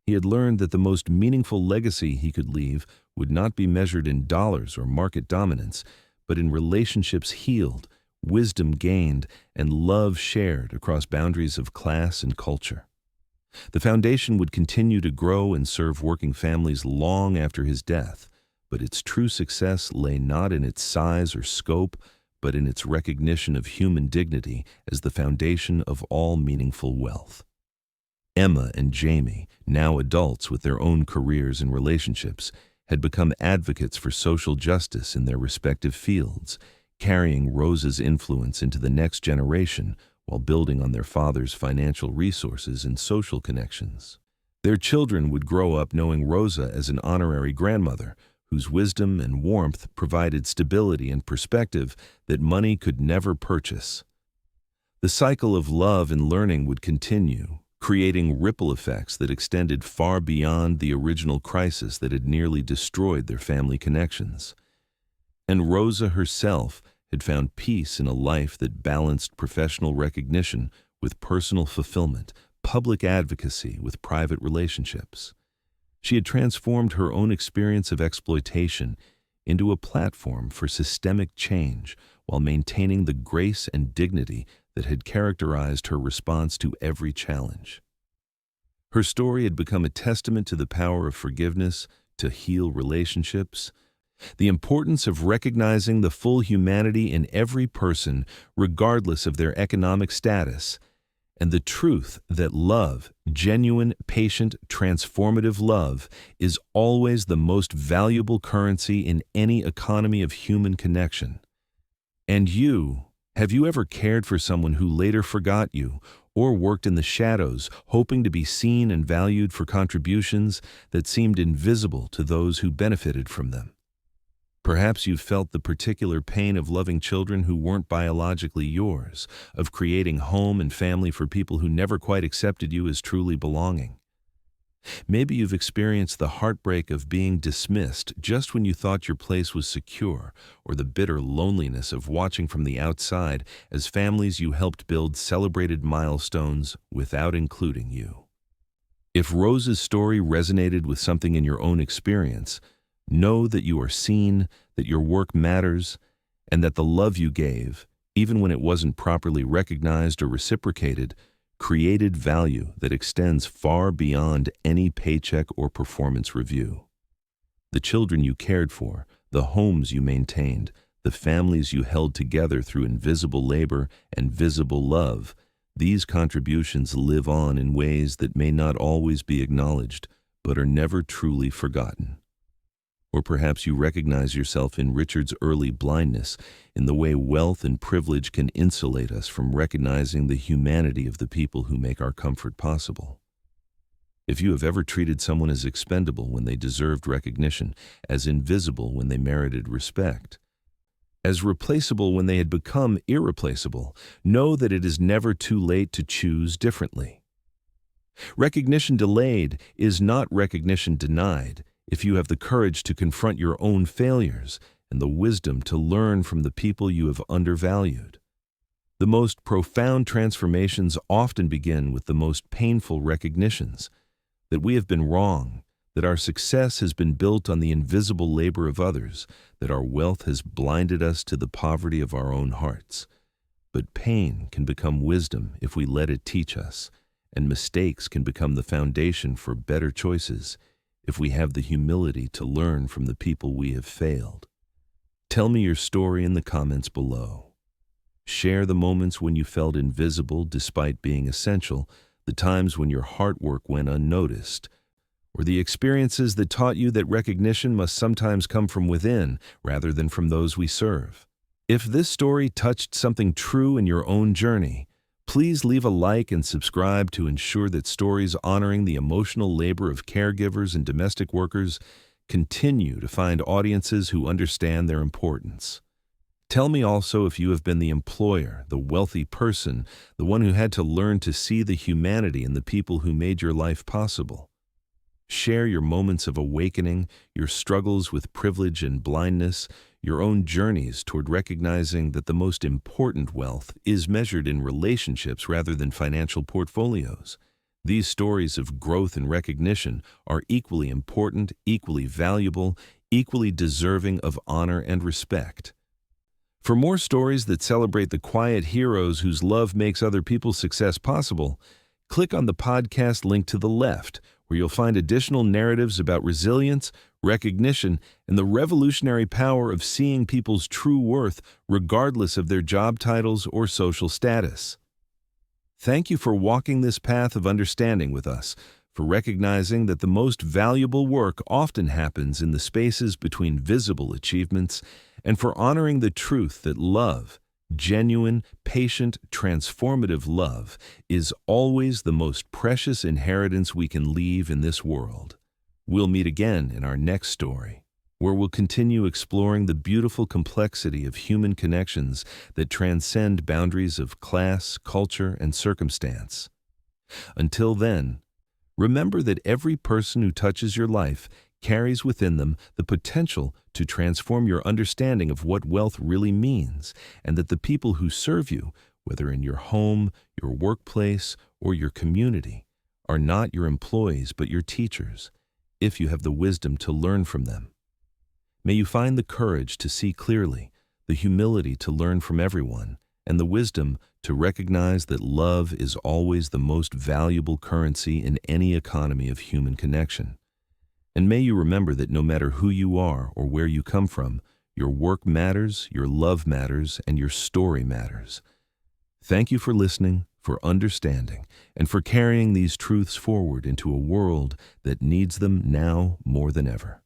He had learned that the most meaningful legacy he could leave would not be measured in dollars or market dominance, but in relationships healed, wisdom gained, and love shared across boundaries of class and culture. The Foundation would continue to grow and serve working families long after his death, but its true success lay not in its size or scope, but in its recognition of human dignity as the foundation of all meaningful wealth. Emma and Jamie, now adults with their own careers and relationships, had become advocates for social justice in their respective fields, carrying Rosa's influence into the next generation while building on their father's financial resources and social connections. Their children would grow up knowing Rosa as an honorary grandmother, whose wisdom and warmth provided stability and perspective that money could never purchase. The cycle of love and learning would continue, creating ripple effects that extended far beyond the original crisis that had nearly destroyed their family connections. And Rosa herself had found peace in a life that balanced professional recognition with personal fulfillment, public advocacy with private relationships. She had transformed her own experience of exploitation into a platform for systemic change while maintaining the grace and dignity that had characterized her response to every challenge. Her story had become a testament to the power of forgiveness to heal relationships, the importance of recognizing the full humanity in every person regardless of their economic status, and the truth that love, genuine, patient, transformative love, is always the most valuable currency in any economy of human connection. And have you ever cared for someone who later forgot you, or worked in the shadows, hoping to be seen and valued for contributions that seemed invisible to those who benefited from them? Perhaps you've felt the particular pain of loving children who weren't biologically yours, of creating home and family for people who never quite accepted you as truly belonging. Maybe you've experienced the heartbreak of being dismissed just when you thought your place was secure, or the bitter loneliness of watching from the outside as families you helped build celebrated milestones without including you. If Rose's story resonated with something in your own experience, know that you are seen, that your work matters, and that the love you gave, even when it wasn't properly recognized or reciprocated, created value that extends far beyond any paycheck or performance review. The children you cared for, the homes you maintained, the families you held together through invisible labor and visible love, these contributions live on in ways that may not always be acknowledged, but are never truly forgotten. Or perhaps you recognize yourself in Richard's early blindness, in the way wealth and privilege can insulate us from recognizing the humanity of the people who make our comfort possible. If you have ever treated someone as expendable when they deserved recognition, as invisible when they merited respect, as replaceable when they had become irreplaceable, know that it is never too late to choose differently. Recognition delayed is not recognition denied, if you have the courage to confront your own failures and the wisdom to learn from the people you have undervalued. The most profound transformations often begin with the most painful recognitions, that we have been wrong, that our success has been built on the invisible labor of others, that our wealth has blinded us to the poverty of our own hearts. But pain can become wisdom if we let it teach us, and mistakes can become the foundation for better choices if we have the humility to learn from the people we have failed. Tell me your story in the comments below. Share the moments when you felt invisible despite being essential, the times when your hard work went unnoticed, or the experiences that taught you that recognition must sometimes come from within rather than from those we serve. If this story touched something true in your own journey, please leave a like and subscribe to ensure that stories honoring the emotional labor of caregivers and domestic workers continue to find audiences who understand their importance. Tell me also if you have been the employer, the wealthy person, the one who had to learn to see the humanity in the people who made your life possible. Share your moments of awakening, your struggles with privilege and blindness, your own journeys toward recognizing that the most important wealth is measured in relationships rather than financial portfolios. These stories of growth and recognition are equally important, equally valuable, equally deserving of honor and respect. For more stories that celebrate the quiet heroes whose love makes other people's success possible, click on the podcast link to the left, where you'll find additional narratives about resilience, recognition, and the revolutionary power of seeing people's true worth regardless of their job titles or social status. Thank you for walking this path of understanding with us, for recognizing that the most valuable work often happens in the spaces between visible achievements, and for honoring the truth that love, Genuine, patient, transformative love is always the most precious inheritance we can leave in this world. We'll meet again in our next story, where we'll continue exploring the beautiful complexity of human connections that transcend boundaries of class, culture, and circumstance. Until then, remember that every person who touches your life carries within them the potential to transform your understanding of what wealth really means, and that the people who serve you, whether in your home, your workplace, or your community, are not your employees but your teachers, if you have the wisdom to learn from them. May you find the courage to see clearly, the humility to learn from everyone, and the wisdom to recognize that love is always the most valuable currency in any economy of human connection. And may you remember that no matter who you are or where you come from, your work matters, your love matters, and your story matters. Thank you for listening, for understanding, and for carrying these truths forward into a world that needs them now more than ever.